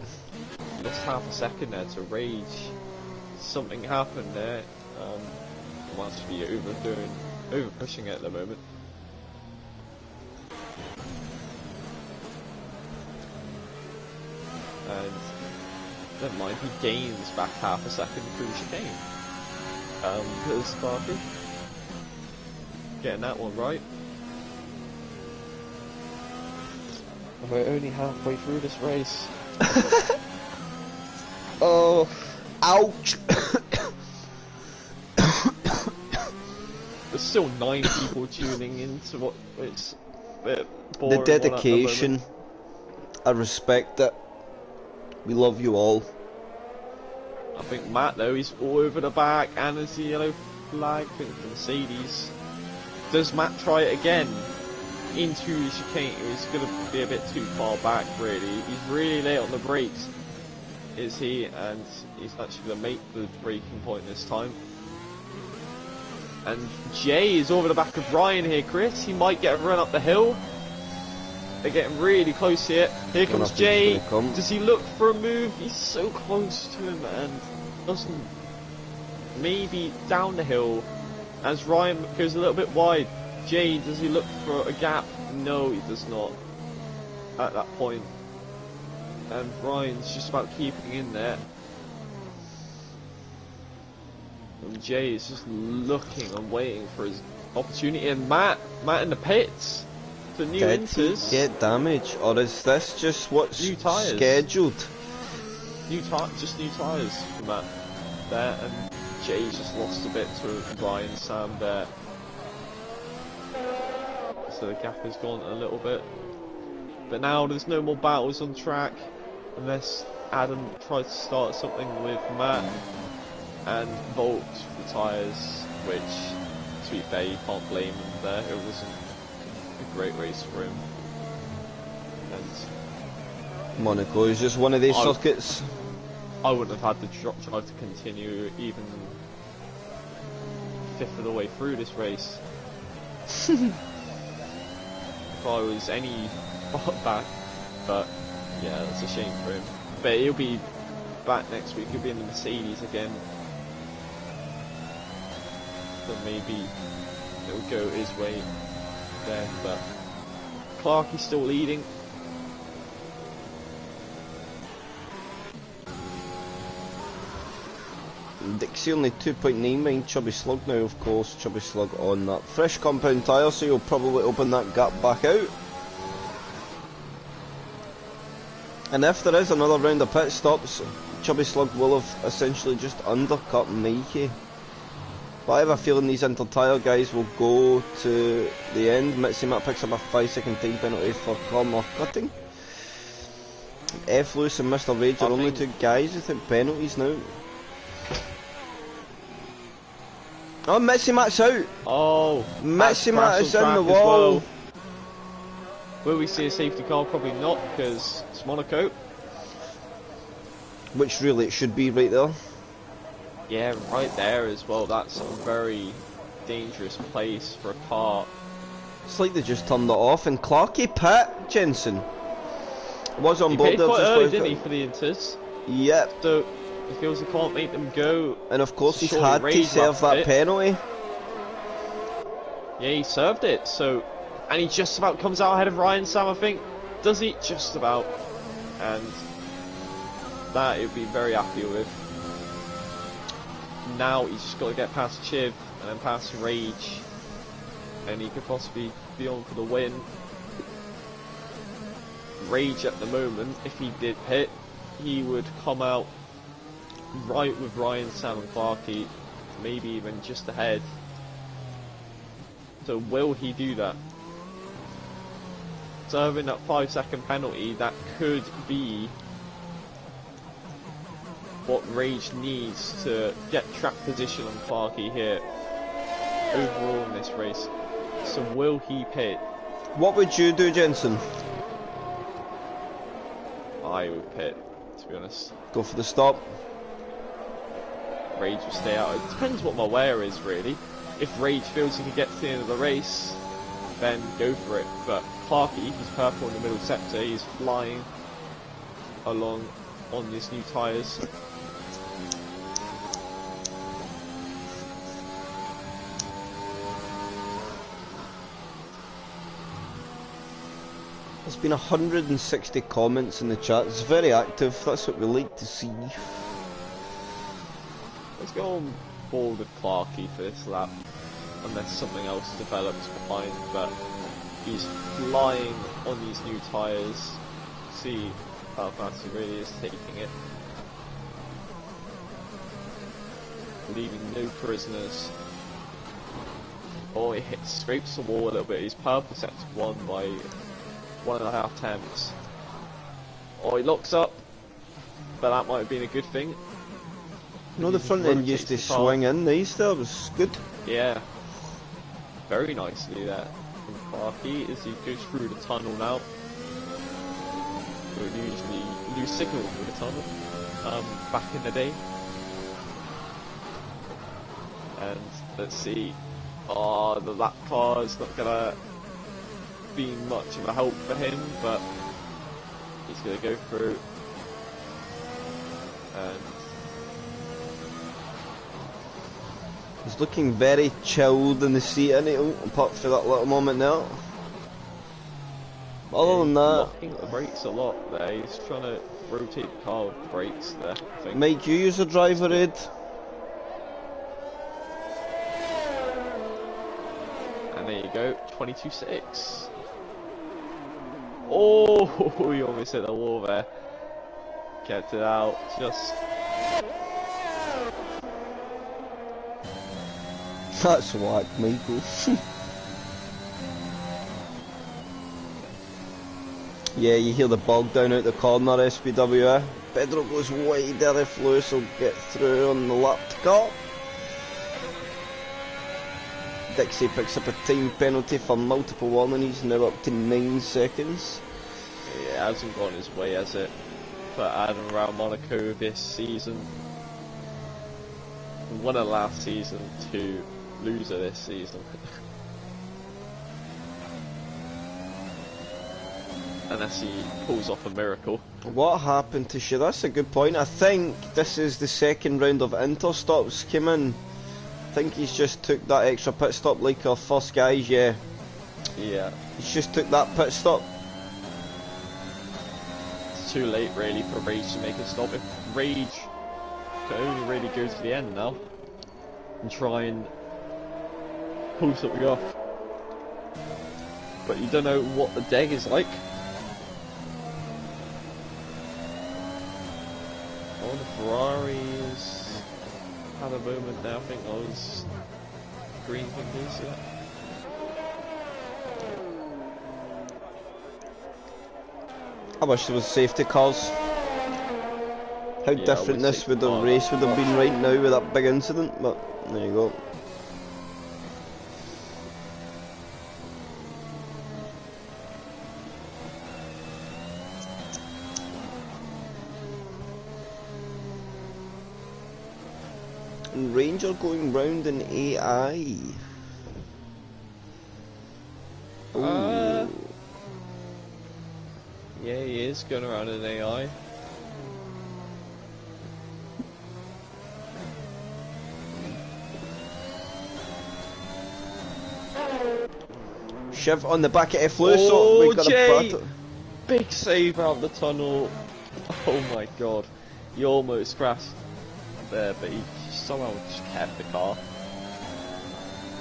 B: Lost half a second there to rage. Something happened there. Must be over pushing it at the moment. And never mind, he gains back half a second through the chicane. Because Clarky getting that one right. We're only halfway through this race. Oh,
A: ouch!
B: There's still 9 people tuning into what it's a bit boring.
A: The dedication, I respect it. We love you all.
B: I think Matt though, he's all over the back, and there's the yellow flag for Mercedes. Does Matt try it again? Into the chicane, he's going to be a bit too far back really. He's really late on the brakes, is he? And he's actually going to make the braking point this time. And Jay is over the back of Ryan here, Chris. He might get a run up the hill. They're getting really close here. Here comes Jay. Does he look for a move? He's so close to him and doesn't. Maybe down the hill as Ryan goes a little bit wide. Jay, does he look for a gap? No, he does not at that point. And Ryan's just about keeping in there. And Jay is just looking and waiting for his opportunity. And Matt in the pits. The new inters.
A: Get damage, or is this just what's
B: new tyres
A: scheduled?
B: Just new tyres for Matt there, and Jay's just lost a bit to Ryan Sam there. So the gap has gone a little bit. But now there's no more battles on track unless Adam tries to start something with Matt and Volt the tyres, which to be fair you can't blame him there. It wasn't a great race for him. And
A: Monaco is just one of these circuits.
B: I wouldn't have had the drive to continue even fifth of the way through this race. If I was any back, but yeah, that's a shame for him. But he'll be back next week. He'll be in the Mercedes again, so maybe it'll go his way then. But Clarky's still leading.
A: Dixie only 2.9 behind Chubby Slug now, of course. Chubby Slug on that fresh compound tyre, so he'll probably open that gap back out. And if there is another round of pit stops, Chubby Slug will have essentially just undercut Mikey. But I have a feeling these inter-tyre guys will go to the end. Mitzi Matt picks up a 5-second time penalty for corner cutting. F. Lewis and Mr. Rage are only 2 guys without penalties now. Oh, Mitzi Matt's out!
B: Oh,
A: Mitzi Matt is in the wall!
B: Well. Will we see a safety car? Probably not, because it's Monaco.
A: Which really it should be right there.
B: Yeah, right there as well. That's a very dangerous place for a car
A: It's like they just turned it off, and Clarky pit Jensen was on
B: He
A: board
B: paid
A: there
B: quite
A: just
B: early,
A: like
B: didn't he,
A: it.
B: for the Inters?
A: Yep.
B: So he feels he can't make them go.
A: And of course
B: So
A: he's
B: surely
A: had to
B: Rage will
A: serve
B: have
A: that
B: pit.
A: penalty.
B: Yeah, he served it. So, and he just about comes out ahead of Ryan Sam, I think. Does he? Just about. And that he'd be very happy with. Now he's just got to get past Chiv and then past Rage, and he could possibly be on for the win. Rage at the moment, if he did pit, he would come out right with Ryan, Sam and Clarky, maybe even just ahead. So will he do that? Serving that 5-second penalty, that could be what Rage needs to get track position on Clarky here overall in this race. So will he pit?
A: What would you do, Jensen?
B: I would pit, to be honest.
A: Go for the stop.
B: Rage will stay out. It depends what my wear is, really. If Rage feels he can get to the end of the race, then go for it. But Clarky, he's purple in the middle sector, he's flying along on these new tyres.
A: There's been 160 comments in the chat. It's very active. That's what we like to see.
B: Let's go on board with Clarky for this lap, unless something else develops behind. But he's flying on these new tyres. See how fast he really is taking it. Leaving no prisoners. Oh, he scrapes the wall a little bit. He's purple sector 1 by 1.5 tenths. Oh, he locks up, but that might have been a good thing.
A: You know, the front end used to swing in nice there. It was good.
B: Yeah, very nicely there from Clarky as he goes through the tunnel now. We would usually lose signal through the tunnel back in the day. And let's see. Oh, the lap car is not gonna be much of a help for him, but he's gonna go through. And
A: He's looking very chilled in the seat, isn't he? Apart from that little moment there. Other than that,
B: locking the brakes a lot there. He's trying to rotate the car with the brakes there, I think.
A: Mike, you use a driver aid.
B: And there you go, 22.6. Oh, he almost hit the wall there. Kept it out, just.
A: That's whack, Michael. Yeah, you hear the bug down out the corner, SPWA. Pedro goes wide there if Lewis will get through on the lapped car. Dixie picks up a time penalty for multiple warning. He's now up to 9 seconds.
B: Yeah, it hasn't gone his way, has it? For Adam around Monaco this season. Winner last season to loser this season. Unless he pulls off a miracle.
A: What happened to Shea? That's a good point. I think this is the second round of interstops came in. I think he's just took that extra pit stop like our first guys, yeah.
B: Yeah.
A: He's just took that pit stop.
B: It's too late really for Rage to make a stop. If Rage can only really go to the end now and try and pull something off. But you don't know what the deg is like. Oh, the Ferraris had a moment there. I think those green fingers, yeah.
A: I wish there was safety cars. How
B: Yeah,
A: different this would the race would have been right now with that big incident, but there you go. And Ranger going round in AI.
B: Yeah, he is going around an AI.
A: Shiv on the back of F. Lewis, so
B: Oh,
A: we've got
B: Jay!
A: a battle.
B: Big save out of the tunnel. Oh my god. He almost crashed there, but he somehow just kept the car.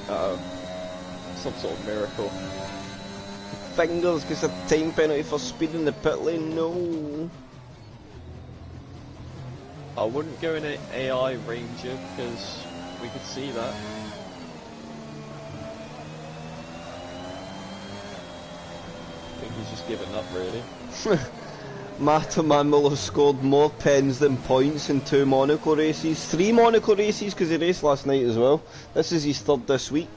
B: Uh-oh. Some sort of miracle.
A: Fingers gets a time penalty for speed in the pit lane, no.
B: I wouldn't go in an AI Ranger because we could see that. I think he's just given up really.
A: Mataman will have scored more pens than points in 2 Monaco races. 3 Monaco races because he raced last night as well. This is his 3rd this week.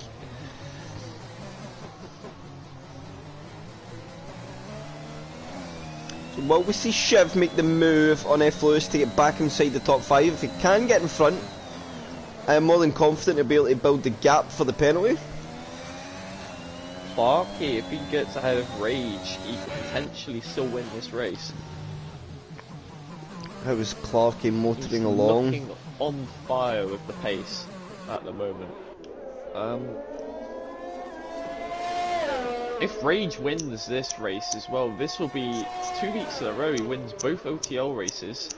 A: So will we see Shiv make the move on F. Lewis to get back inside the top 5? If he can get in front, I am more than confident he'll be able to build the gap for the penalty.
B: Clarky, if he gets ahead of Rage, he could potentially still win this race.
A: How is Clarky motoring
B: He's
A: along?
B: looking on fire with the pace at the moment. If Rage wins this race as well, this will be 2 weeks in a row he wins both OTL races.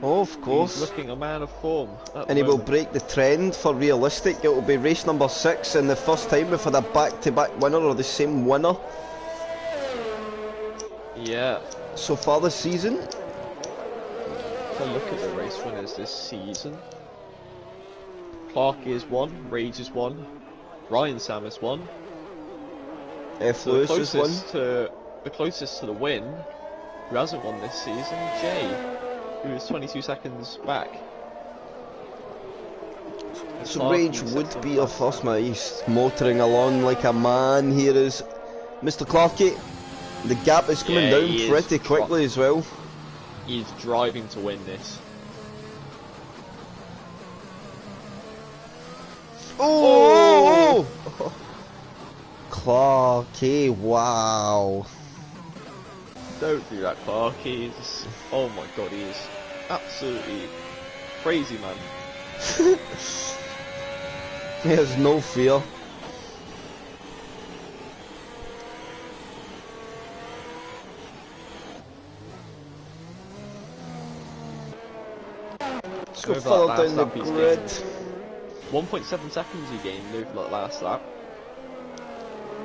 A: Oh, of course.
B: He's looking a man of form at
A: And
B: the
A: he will
B: moment.
A: break the trend for realistic. It will be race number 6 and the first time we've had a back-to-back winner or the same winner
B: Yeah.
A: so far this season.
B: If I look at the race winners this season, Clarky is 1, Rage is 1, Ryan Sam is 1.
A: F.
B: So
A: Lewis is 1.
B: the closest to the win, who hasn't won this season, Jay, who is 22 seconds back. And
A: So
B: Clarky
A: Rage
B: sits
A: would
B: on
A: be our
B: last
A: first
B: lap.
A: mate. He's motoring along like a man. Here is Mr. Clarky. The gap is coming
B: Yeah, he
A: down
B: is
A: pretty quickly as well.
B: He's driving to win this.
A: Oh! Clarky, wow.
B: Don't do that, Clarky. He's, oh my god, he is absolutely crazy, man.
A: He has no fear. Let's go
B: Over that
A: further
B: last
A: down the
B: lap he's
A: grid.
B: gained 1.7 seconds he gained over that last lap.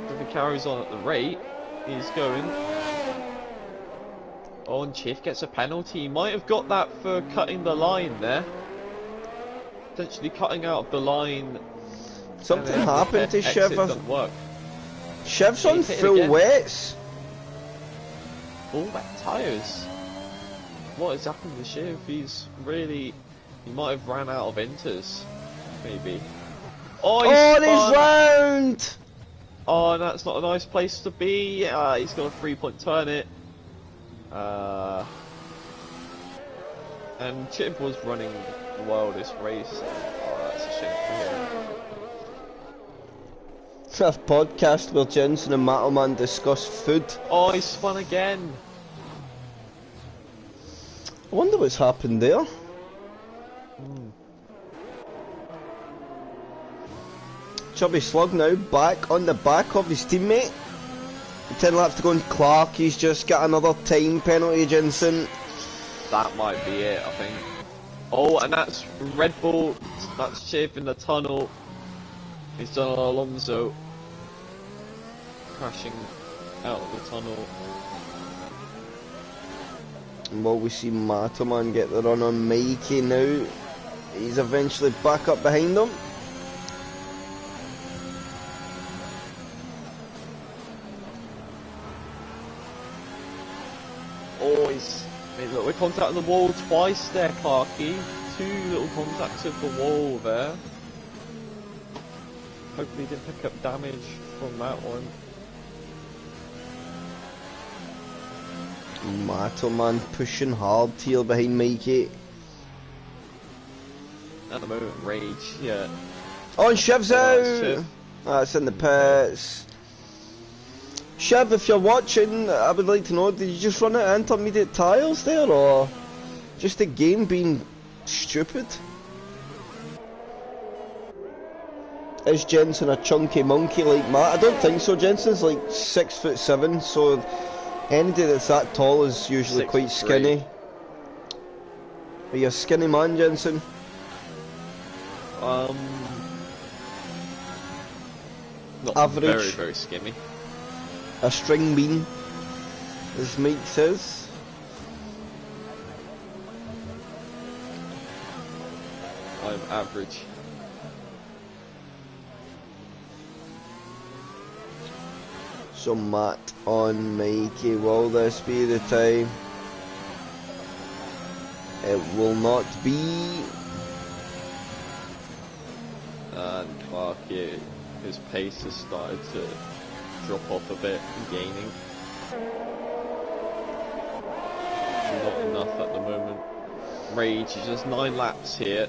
B: If he carries on at the rate he's going. Oh, and Chief gets a penalty. He might have got that for cutting the line there. Potentially cutting out of the line.
A: Something
B: and then
A: happened to
B: exit
A: Shiv.
B: doesn't work.
A: Shiv's
B: Yeah,
A: on
B: he's hit it
A: full
B: again.
A: wets.
B: All back tyres. What has happened to Shiv? He's really... He might have ran out of inters. Maybe. Oh,
A: Oh, he's
B: spun.
A: round!
B: Oh, and that's not a nice place to be. He's got a 3-point turn it. And Chiv was running well this race. Oh, that's a shame for him.
A: A podcast where Jensen and Mattelman discuss food.
B: Oh, he spun again.
A: I wonder what's happened there. Chubby Slug now back on the back of his teammate. 10 laps to go and Clark, he's just got another time penalty, Jensen.
B: That might be it, I think. Oh, and that's Red Bull. That's Chiv in the tunnel. He's done on Alonso. Crashing out of the tunnel.
A: And will we see Matterman get the run on Mikey now? He's eventually back up behind him.
B: Oh, he's made a little contact on the wall twice there, Clarky. 2 little contacts of the wall there. Hopefully he didn't pick up damage from that one.
A: Matterman pushing hard here behind Mikey.
B: At the moment, Rage, yeah.
A: Oh, and Shiv's
B: Oh,
A: out!
B: that's Shiv.
A: That's in the pits. Shiv, if you're watching, I would like to know, did you just run out of intermediate tyres there, or just the game being stupid? Is Jensen a chunky monkey like Matt? I don't think so. Jensen's like 6'7", so anybody that's that tall is usually quite skinny. Are you a skinny man, Jensen?
B: Not
A: average.
B: Very, very skinny.
A: A string bean, as Mike says.
B: I'm average.
A: So Matt on Mikey, will this be the time? It will not be.
B: And Clarky, his pace has started to drop off a bit, gaining. Not enough at the moment. Rage is just 9 laps here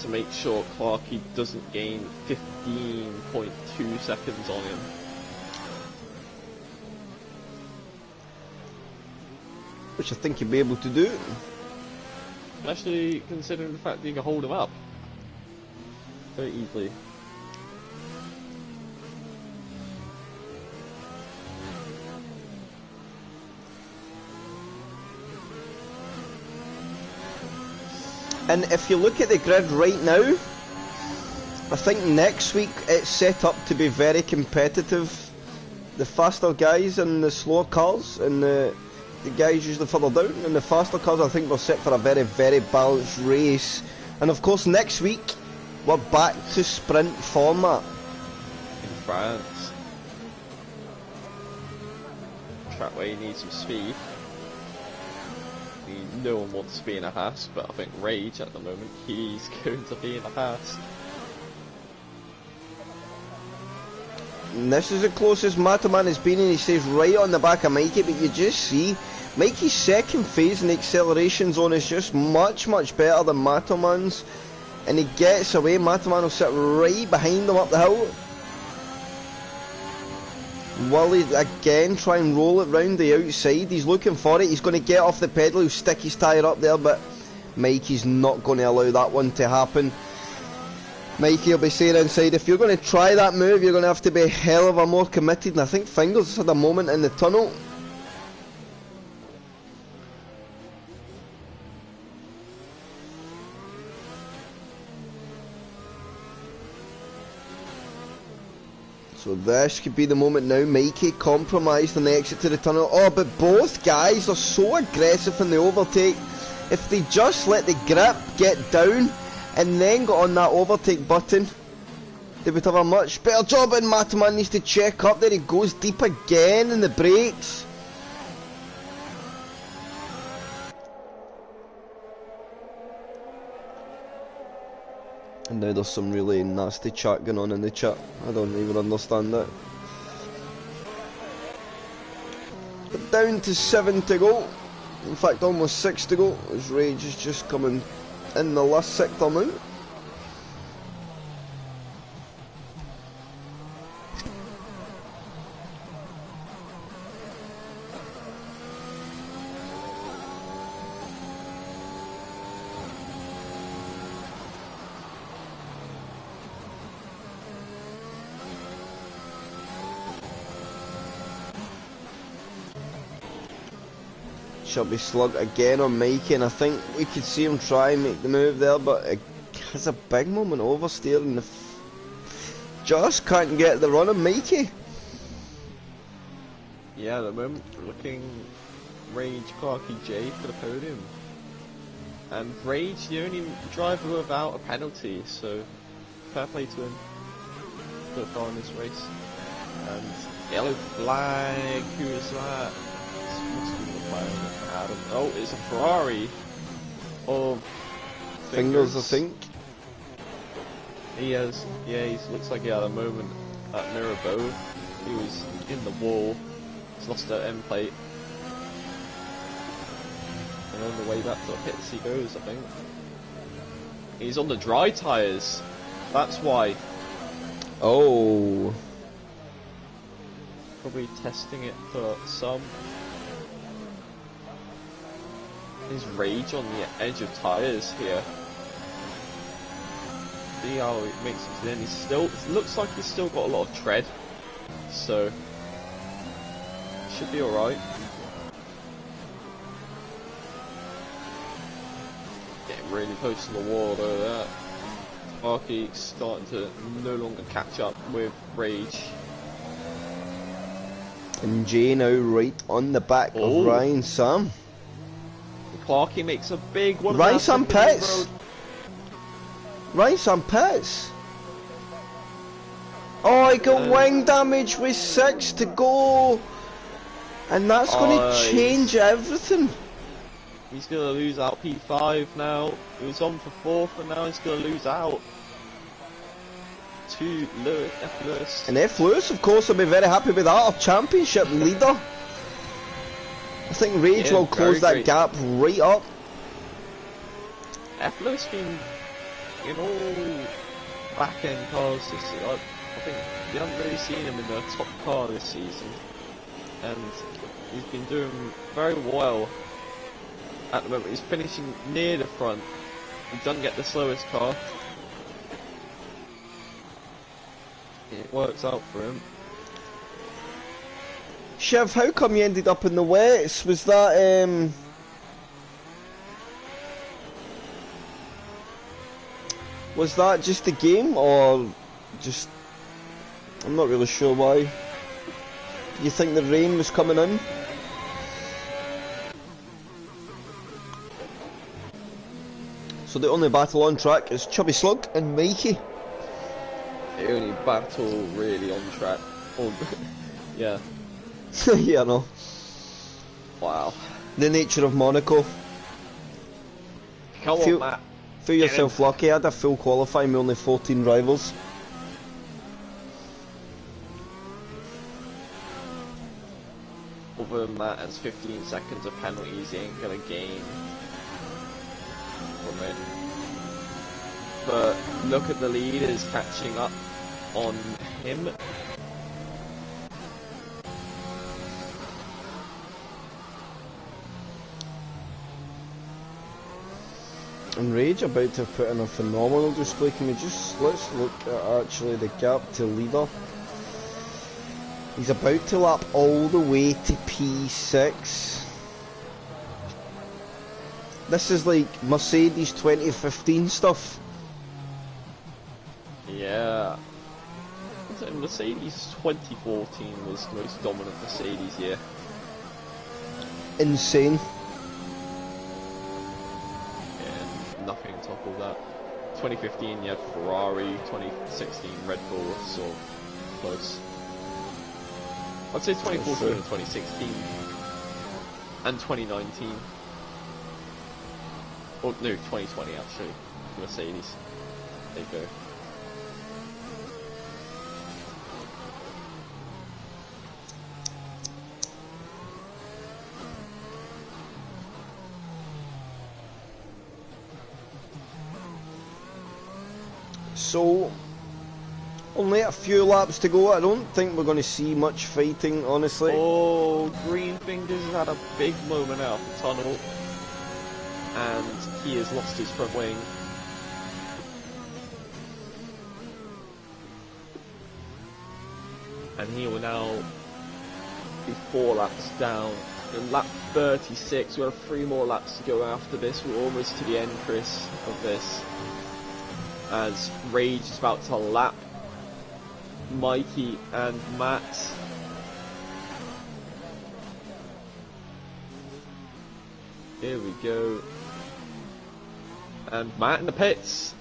B: to make sure Clarky doesn't gain 15.2 seconds on him.
A: Which I think you'll be able to do.
B: Especially considering the fact that you can hold him up very easily.
A: And if you look at the grid right now, I think next week it's set up to be very competitive. The faster guys and the slower cars, and the guys usually further down, and the faster cars I think we're set for a very, very balanced race. And of course next week we're back to sprint format.
B: In France. Track where you need some speed. No one wants to be in a Haas, but I think Rage at the moment, he's going to be in a Haas.
A: And this is the closest Mataman has been, and he stays right on the back of Mikey, but you just see Mikey's second phase in the acceleration zone is just much, much better than Mataman's, and he gets away. Mataman will sit right behind him up the hill. Will he again try and roll it round the outside? He's looking for it, he's going to get off the pedal, he'll stick his tyre up there, but Mikey's not going to allow that one to happen. Mikey will be saying inside, if you're going to try that move, you're going to have to be a hell of a more committed, and I think Fingers had a moment in the tunnel. So this could be the moment now. Mikey compromised on the exit to the tunnel. Oh, but both guys are so aggressive in the overtake. If they just let the grip get down and then got on that overtake button, they would have a much better job. And Mataman needs to check up. There he goes deep again in the brakes. And now there's some really nasty chat going on in the chat. I don't even understand that. But down to 7 to go. In fact, almost 6 to go. As Rage is just coming in the last sector now. Chubby slug again on Mikey, and I think we could see him try and make the move there, but it has a big moment oversteering. Just can't get the run on Mikey.
B: Yeah, at the moment we're looking Rage, Clarky, J for the podium. And Rage, the only driver without a penalty, so fair play to him so far in this race. And yellow flag, who is that? Must be the flag. Adam. Oh, it's a Ferrari. Oh,
A: Fingers, I think.
B: He has, yeah, he looks like he had a moment at Mirabeau. He was in the wall. He's lost that end plate. And on the way back to the pits he goes, I think. He's on the dry tyres. That's why.
A: Oh.
B: probably testing it for some. His rage on the edge of tyres here. See how it makes it to the end. He's still, it looks like he's still got a lot of tread, so should be alright. Getting really close to the wall though there. Sparky starting to no longer catch up with Rage.
A: And Jay now right on the back of Ryan Sam.
B: Clarky makes a big one.
A: Ryan Sam pits. Ryan Sam pits. Oh, he got wing damage with 6 to go. And that's going to change everything.
B: He's going to lose out P5 now. He was on for 4th and now he's going to lose out to Lewis, F. Lewis.
A: And F. Lewis, of course, will be very happy with that. Our championship leader. I think Rage will close that gap right up.
B: F. Lewis been in all back end cars this year. I think we haven't really seen him in the top car this season. And he's been doing very well at the moment. He's finishing near the front. He doesn't get the slowest car. It works out for him.
A: Chev, how come you ended up in the wets? Was that was that just the game, or just, I'm not really sure why. Do you think the rain was coming in? So the only battle on track is Chubby Slug and Mikey.
B: The only battle really on track. Oh, yeah.
A: Yeah, no.
B: Wow.
A: The nature of Monaco.
B: Come on, Matt.
A: Feel yourself lucky. I had a full qualifying with only 14 rivals.
B: Other than that, as 15 seconds of penalties, he ain't gonna gain from it. But look at the leaders catching up on him.
A: And Rage about to put in a phenomenal display. Can we just, let's look at actually the gap to leader. He's about to lap all the way to P6. This is like Mercedes 2015 stuff.
B: Yeah. Mercedes 2014 was the most dominant Mercedes year.
A: Insane.
B: Yeah, nothing to top of that. 2015 you had Ferrari, 2016 Red Bull was sort of close. I'd say 2014 and 2016. And 2019. Or no, 2020 actually. Mercedes. There you go.
A: So, only a few laps to go. I don't think we're going to see much fighting, honestly.
B: Oh, Greenfingers has had a big moment out of the tunnel. And he has lost his front wing. And he will now be 4 laps down. In lap 36, we have 3 more laps to go after this. We're almost to the end, Chris, of this. As Rage is about to lap Mikey and Matt. Here we go. And Matt in the pits.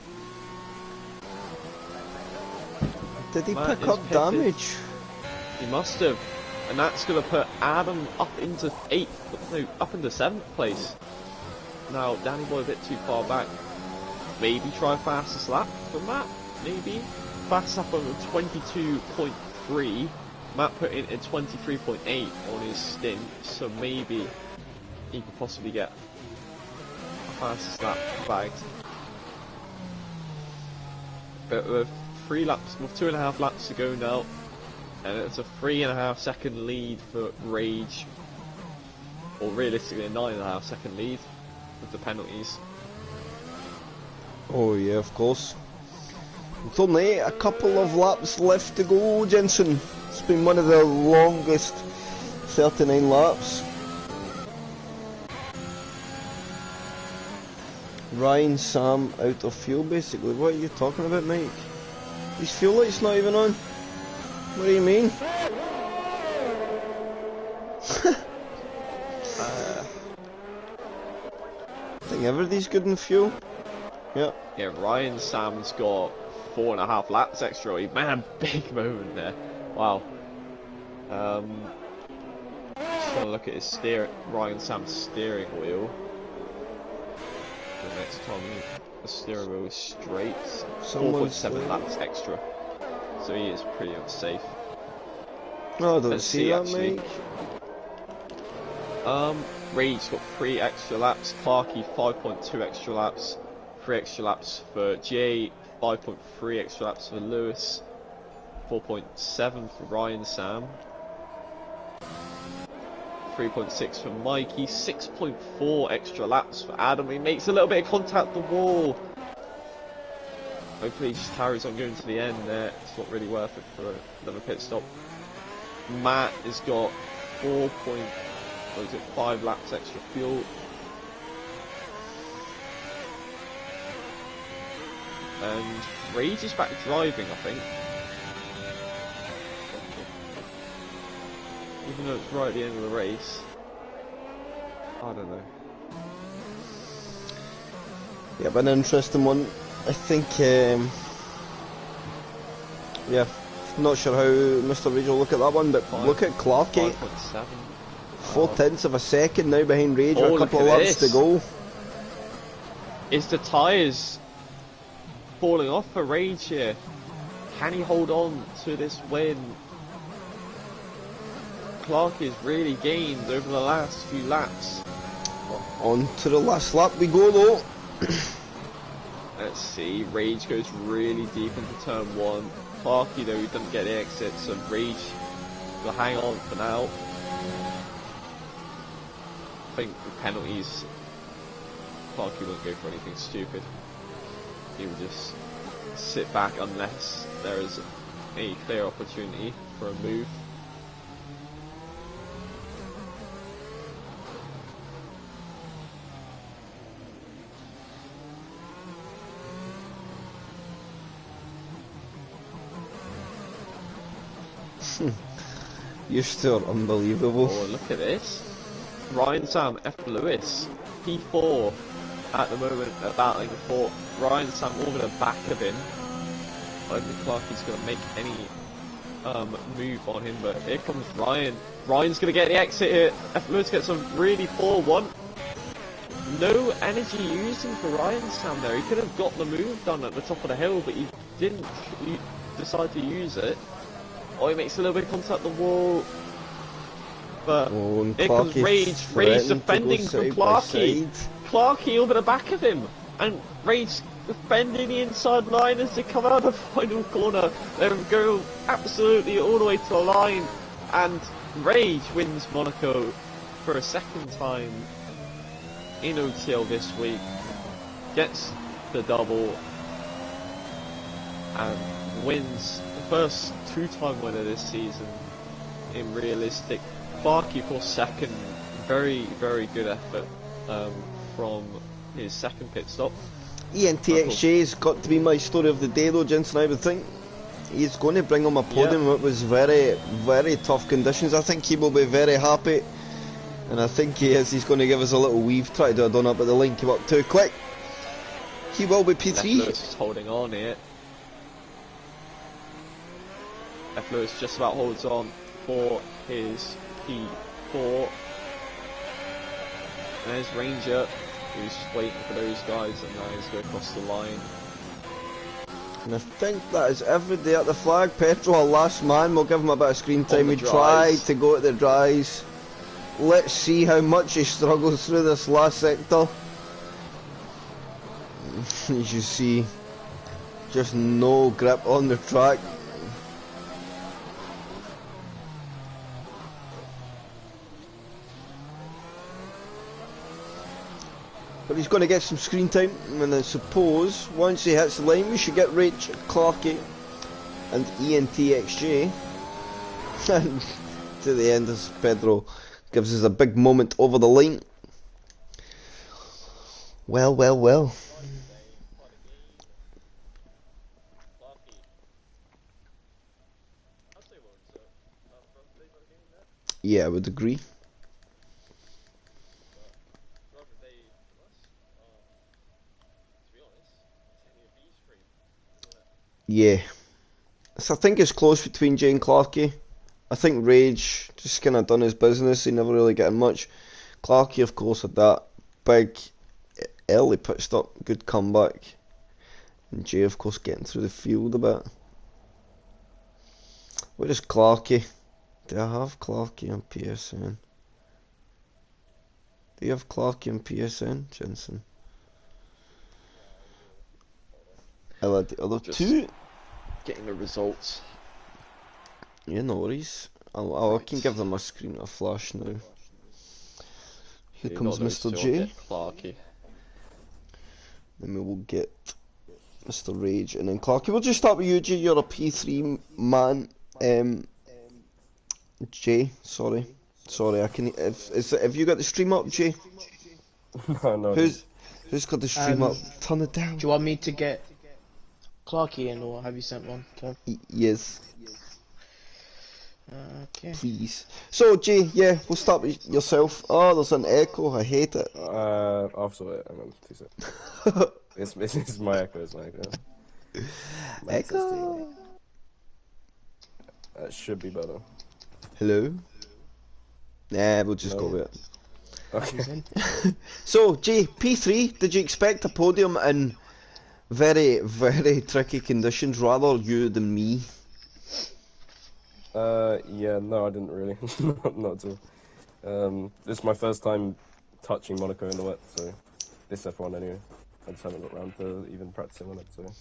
A: Did he
B: Matt
A: pick up
B: pitted.
A: damage?
B: He must have. And that's going to put Adam up into 8th, no, up into 7th place. Now, Danny Boy a bit too far back. Maybe try fastest lap for Matt, maybe. Fastest lap on 22.3. Matt put in a 23.8 on his stint, so maybe he could possibly get a fastest lap bagged. But with 3 laps, with 2.5 laps to go now, And it's a 3.5-second lead for Rage, or realistically a 9.5-second lead with the penalties.
A: Oh yeah, of course. It's only a couple of laps left to go, Jensen. It's been one of the longest 39 laps. Ryan, Sam out of fuel basically. What are you talking about, Mike? His fuel light's not even on. What do you mean? I think everybody's good in fuel. Yeah.
B: Yeah, Ryan Sam's got 4.5 laps extra. He man, big moment there. Wow. Just trying to look at his Ryan Sam's steering wheel. The next time the steering wheel is straight, 4.7 laps extra. So he is pretty unsafe.
A: No, I don't see that,
B: actually. Mate. Reed's got 3 extra laps. Clarkey 5.2 extra laps. 3 extra laps for Jay. 5.3 extra laps for Lewis. 4.7 for Ryan Sam. 3.6 for Mikey. 6.4 extra laps for Adam. He makes a little bit of contact with the wall. Hopefully he just carries on going to the end there. It's not really worth it for another pit stop. Matt has got 5 laps extra fuel. And Rage is back driving, I think. Even though it's right at the end of the race. I don't know.
A: Yeah, but an interesting one. I think, yeah, not sure how Mr. Rage will look at that one, but look at Clarkey.
B: 5.7.
A: 4/10 of a second now behind Rage with a couple of laps to go.
B: Is the tyres falling off for Rage here? Can he hold on to this win? Clarkey's really gained over the last few laps.
A: On to the last lap we go though.
B: Let's see, Rage goes really deep into turn 1. Clarkey though, he doesn't get the exit, so Rage will hang on for now. I think the penalties, Clarkey won't go for anything stupid. He will just sit back unless there is a clear opportunity for a move.
A: You're still unbelievable.
B: Oh, look at this. Ryan Sam, F. Lewis, P4 at the moment, battling for Ryan Sam over the back of him. I don't think Clarkey's going to make any move on him, but here comes Ryan. Ryan's going to get the exit here. F. Lewis gets a really poor one. No energy using for Ryan Sam there. He could have got the move done at the top of the hill, but he didn't decide to use it. Oh, he makes a little bit of contact with the wall. But here comes Rage. Rage defending from Clarkey. Clarkey over the back of him. And Rage defending the inside line as they come out of the final corner. They go absolutely all the way to the line. And Rage wins Monaco for a second time in OTL this week. Gets the double. And wins the first two-time winner this season in realistic. Clarkey for second, very good effort from his second pit stop.
A: ENTXJ's got to be my story of the day though, Jensen. I would think he's going to bring him a podium. It was very tough conditions. I think he will be very happy, and I think he is. He's going to give us a little weave. Try to do a donut, but the line came up too quick. He will be P3.
B: Lewis is holding on here. F. Lewis just about holds on for his P4. And there's Ranger, who's just waiting for those guys, and now he's going across the line.
A: And I think that is every day at the flag. Petrol, our last man, we'll give him a bit of screen time. We try to go at the dries. Let's see how much he struggles through this last sector. As you see, just no grip on the track. But he's going to get some screen time, and I suppose once he hits the line, we should get Rich, Clarky, and ENTXJ. And to the end, as Pedro gives us a big moment over the line. Well, well, well. Yeah, I would agree. Yeah. So I think it's close between Jay and Clarky. I think Rage just kind of done his business. He never really getting much. Clarky, of course, had that big early pit stop, good comeback. And Jay, of course, getting through the field a bit. Where is Clarky? Do I have Clarky on PSN? Do you have Clarky on PSN, Jensen? I had the other
B: Just
A: two.
B: getting the results.
A: Yeah, no worries. I can give them a screen a flash now. Here
B: You
A: comes
B: got those
A: Mr.
B: two, I'll
A: J.
B: get Clarky.
A: Then we will get Mr. Rage and then Clarky. We'll just start with you, Jay. You're a P3 man. Jay, sorry. Sorry, I can. Have you got the stream up, Jay?
C: No,
A: Who's got the stream up? Turn it down.
D: Do you want me to get Clarky in, or have you sent one?
A: Yes,
D: Okay.
A: please. So, Jay, yeah, we'll start with yourself. Oh, there's an echo. I hate it.
C: I'll sort it. Hang on, 2 seconds. It's my echo. It's my echo.
A: Echo.
C: That should be better.
A: Hello. Nah, we'll just go with it.
C: Okay.
A: So, Jay, P3, did you expect a podium in very, very tricky conditions, rather you than me?
C: Yeah, no, I didn't really. Not at all. This is my first time touching Monaco in the wet, so this F1 anyway. I just haven't got around to even practicing on it, so.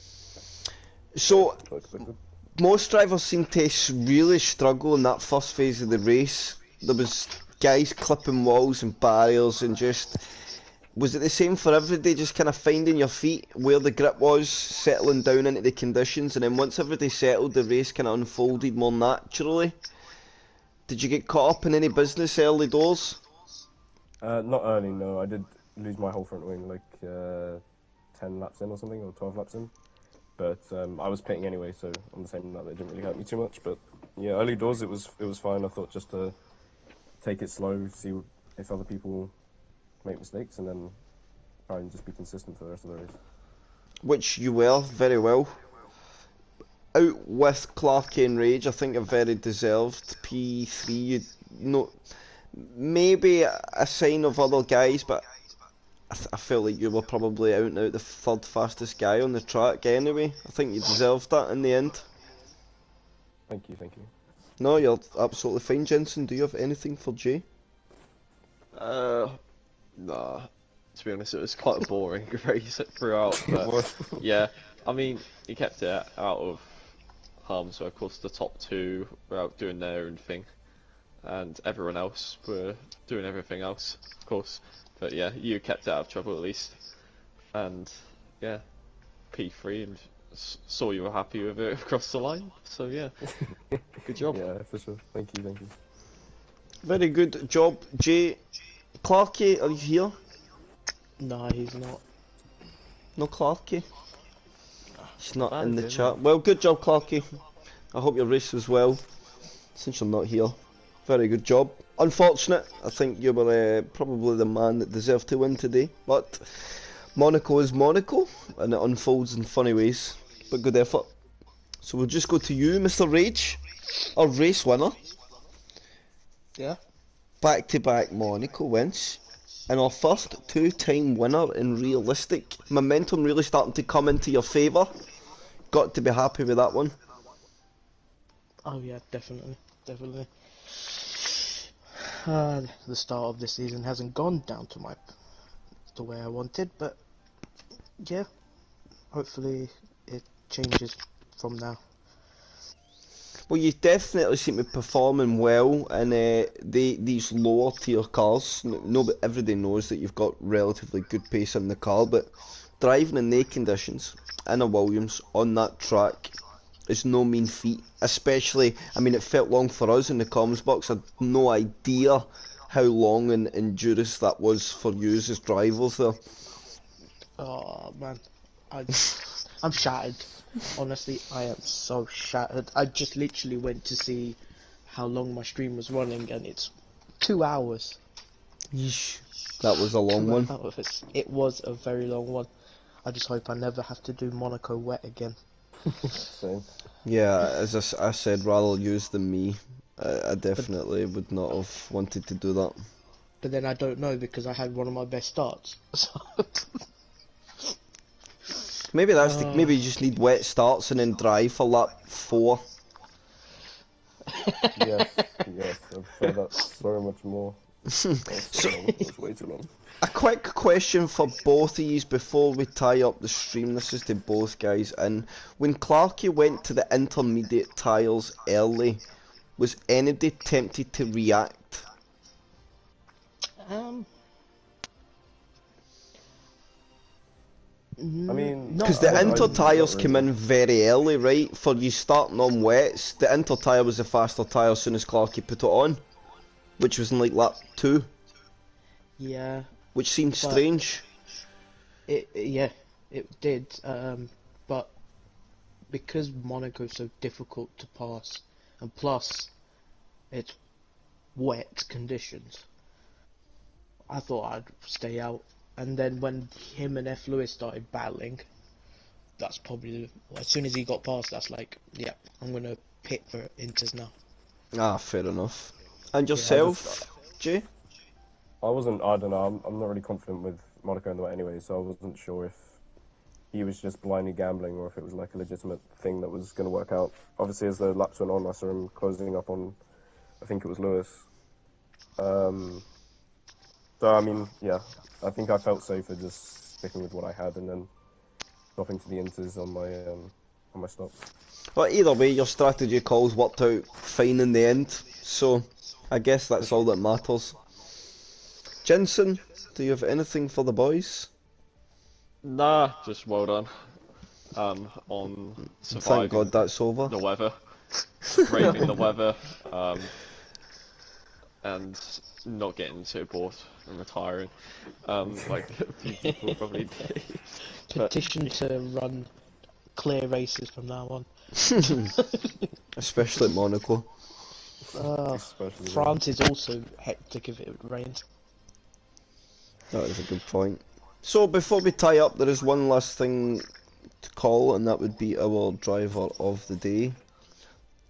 A: So,
C: Not expected.
A: most drivers seem to really struggle in that first phase of the race. There was guys clipping walls and barriers and just... Was it the same for everybody, just kind of finding your feet, where the grip was, settling down into the conditions, and then once everybody settled, the race kind of unfolded more naturally? Did you get caught up in any business early doors?
C: Not early, no. I did lose my whole front wing like 10 laps in or something, or 12 laps in. But I was pitting anyway, so on the same lap, it didn't really hurt me too much. But yeah, early doors, it was fine. I thought just to take it slow, see if other people make mistakes, and then try and just be consistent for the rest of the race.
A: Which you were, very well. Out with Clark and Rage, I think a very deserved P3. You know, maybe a sign of other guys, but I felt like you were probably out and out the third fastest guy on the track anyway. I think you deserved that in the end.
C: Thank you, thank you.
A: No, you're absolutely fine, Jensen. Do you have anything for Jay?
B: Nah. To be honest, it was quite a boring race throughout. But yeah, I mean, he kept it out of harm's way. Of course, the top two were out doing their own thing, and everyone else were doing everything else, of course. But yeah, you kept it out of trouble at least. And yeah, P3, and saw you were happy with it across the line. So yeah, good job.
C: Yeah, for sure. Thank you, thank you.
A: Very good job, Jay. Clarky, are you here?
D: No, he's not.
A: No, Clarky. He's not
B: Found
A: in the
B: him.
A: chat. Well, good job, Clarky. I hope your race was well, since you're not here. Very good job. Unfortunate. I think you were probably the man that deserved to win today. But Monaco is Monaco, and it unfolds in funny ways. But good effort. So we'll just go to you, Mr. Rage, our race winner.
D: Yeah.
A: Back-to-back Monaco wins. And our first two-time winner in realistic. Momentum really starting to come into your favour. Got to be happy with that one.
D: Oh yeah, definitely. The start of this season hasn't gone down to the way I wanted, but yeah, hopefully it changes from now.
A: Well, you definitely seem to be performing well in these lower tier cars. No, but everybody knows that you've got relatively good pace in the car, but driving in they conditions in a Williams on that track is no mean feat. Especially, I mean, it felt long for us in the comms box. I had no idea how long and endurance that was for you as drivers there.
D: Oh man, I I'm shattered. Honestly, I am so shattered. I just literally went to see how long my stream was running, and it's 2 hours.
A: Yeesh, that was a long
D: Two
A: one.
D: hours. It was a very long one. I just hope I never have to do Monaco wet again.
C: Same.
A: Yeah, as I said, rather use than me. I
D: But
A: definitely would not have wanted to do that.
D: but then I don't know because I had one of my best starts. So
A: Maybe that's the,
D: uh,
A: maybe you just need wet starts and then drive for lap 4.
C: Yes, yes, I prefer that so much more. That was so
A: So,
C: long. That was way too long.
A: a quick question for both of you before we tie up the stream. This is to both guys. And when Clarky went to the intermediate tyres early, was anybody tempted to react?
D: um,
C: I mean,
A: Because
D: not
A: the
D: when
A: inter
C: not
A: tyres came
C: really.
A: in very early, right? For you starting on wets, the inter tyre was the faster tyre as soon as Clarky put it on, which was in like lap 2,
D: yeah,
A: which seemed
D: but
A: strange.
D: yeah, it did. But because Monaco's so difficult to pass, and plus it's wet conditions, I thought I'd stay out. And then when him and F. Lewis started battling, that's probably as soon as he got past, that's like, yeah, I'm gonna pit for Inters now.
A: Ah, fair enough. And
D: Yeah.
A: yourself, Jay?
C: I don't know, I'm not really confident with Monaco in the way anyway, so I wasn't sure if he was just blindly gambling or if it was like a legitimate thing that was going to work out. Obviously, as the laps went on, I saw him closing up on, I think it was Lewis. Um, so, I mean, yeah, I think I felt safer just sticking with what I had and then dropping to the inters on my stops.
A: Well, either way, your strategy calls worked out fine in the end, so I guess
C: For
A: that's all
C: sure.
A: that matters. Jensen, do you have anything for the boys?
B: Nah, just well done. On
A: Thank God
B: surviving
A: that's over.
B: the weather, braving the weather, and not getting so bored and retiring, like a few people probably did. But
D: Petition to run clear races from now on.
A: Especially at Monaco.
C: Especially there.
D: France is also hectic if it rains.
A: That is a good point. So before we tie up, there is one last thing to call, and that would be our driver of the day.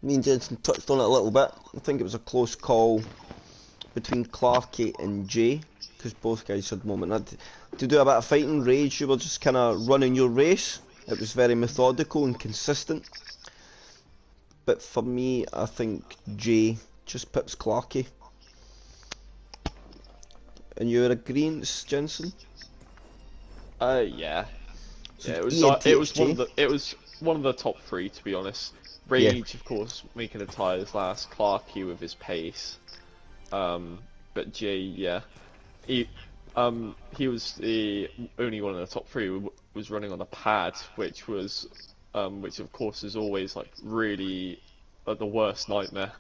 A: Me and Jensen touched on it a little bit. I think it was a close call between Clarky and Jay, because both guys had moment. To do a bit of fighting rage, you were just kind of running your race. It was very methodical and consistent. But for me, I think Jay just pips Clarky. And you're agreeing, Jensen?
B: yeah,
A: So
B: yeah. It was like
A: ENTHJ?
B: it was one of the top three, to be honest.
A: Yeah.
B: Rage, of course, making the tyres last. Clarkey with his pace. But Jay, yeah, he was the only one in the top three who was running on a pad, which of course is always like really the worst nightmare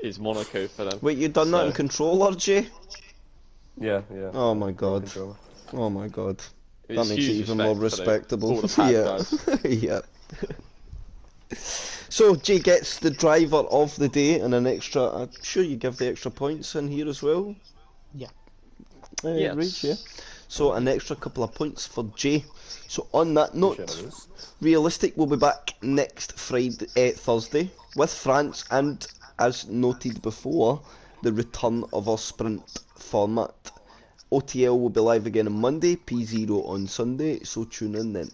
B: is Monaco for them.
A: Wait, you done that in
B: So
A: controller, Jay?
C: Yeah,
A: Oh
C: I
A: my
C: had pro
A: god.
C: controller.
A: Oh my god. That
B: it's
A: makes it
B: huge
A: even more
B: respect
A: respectable.
B: for the pad
A: Yeah.
B: guys.
A: Yeah. So Jay gets the driver of the day and an extra. I'm sure you give the extra points in here as well.
D: Yeah.
A: Rage, yeah.
B: Yes.
A: So an extra couple of points for Jay. So on that
C: Appreciate
A: note,
C: it, Lewis.
A: Realistic will be back next Thursday with France, and as noted before, the return of our sprint format. OTL will be live again on Monday, P0 on Sunday, so tune in then.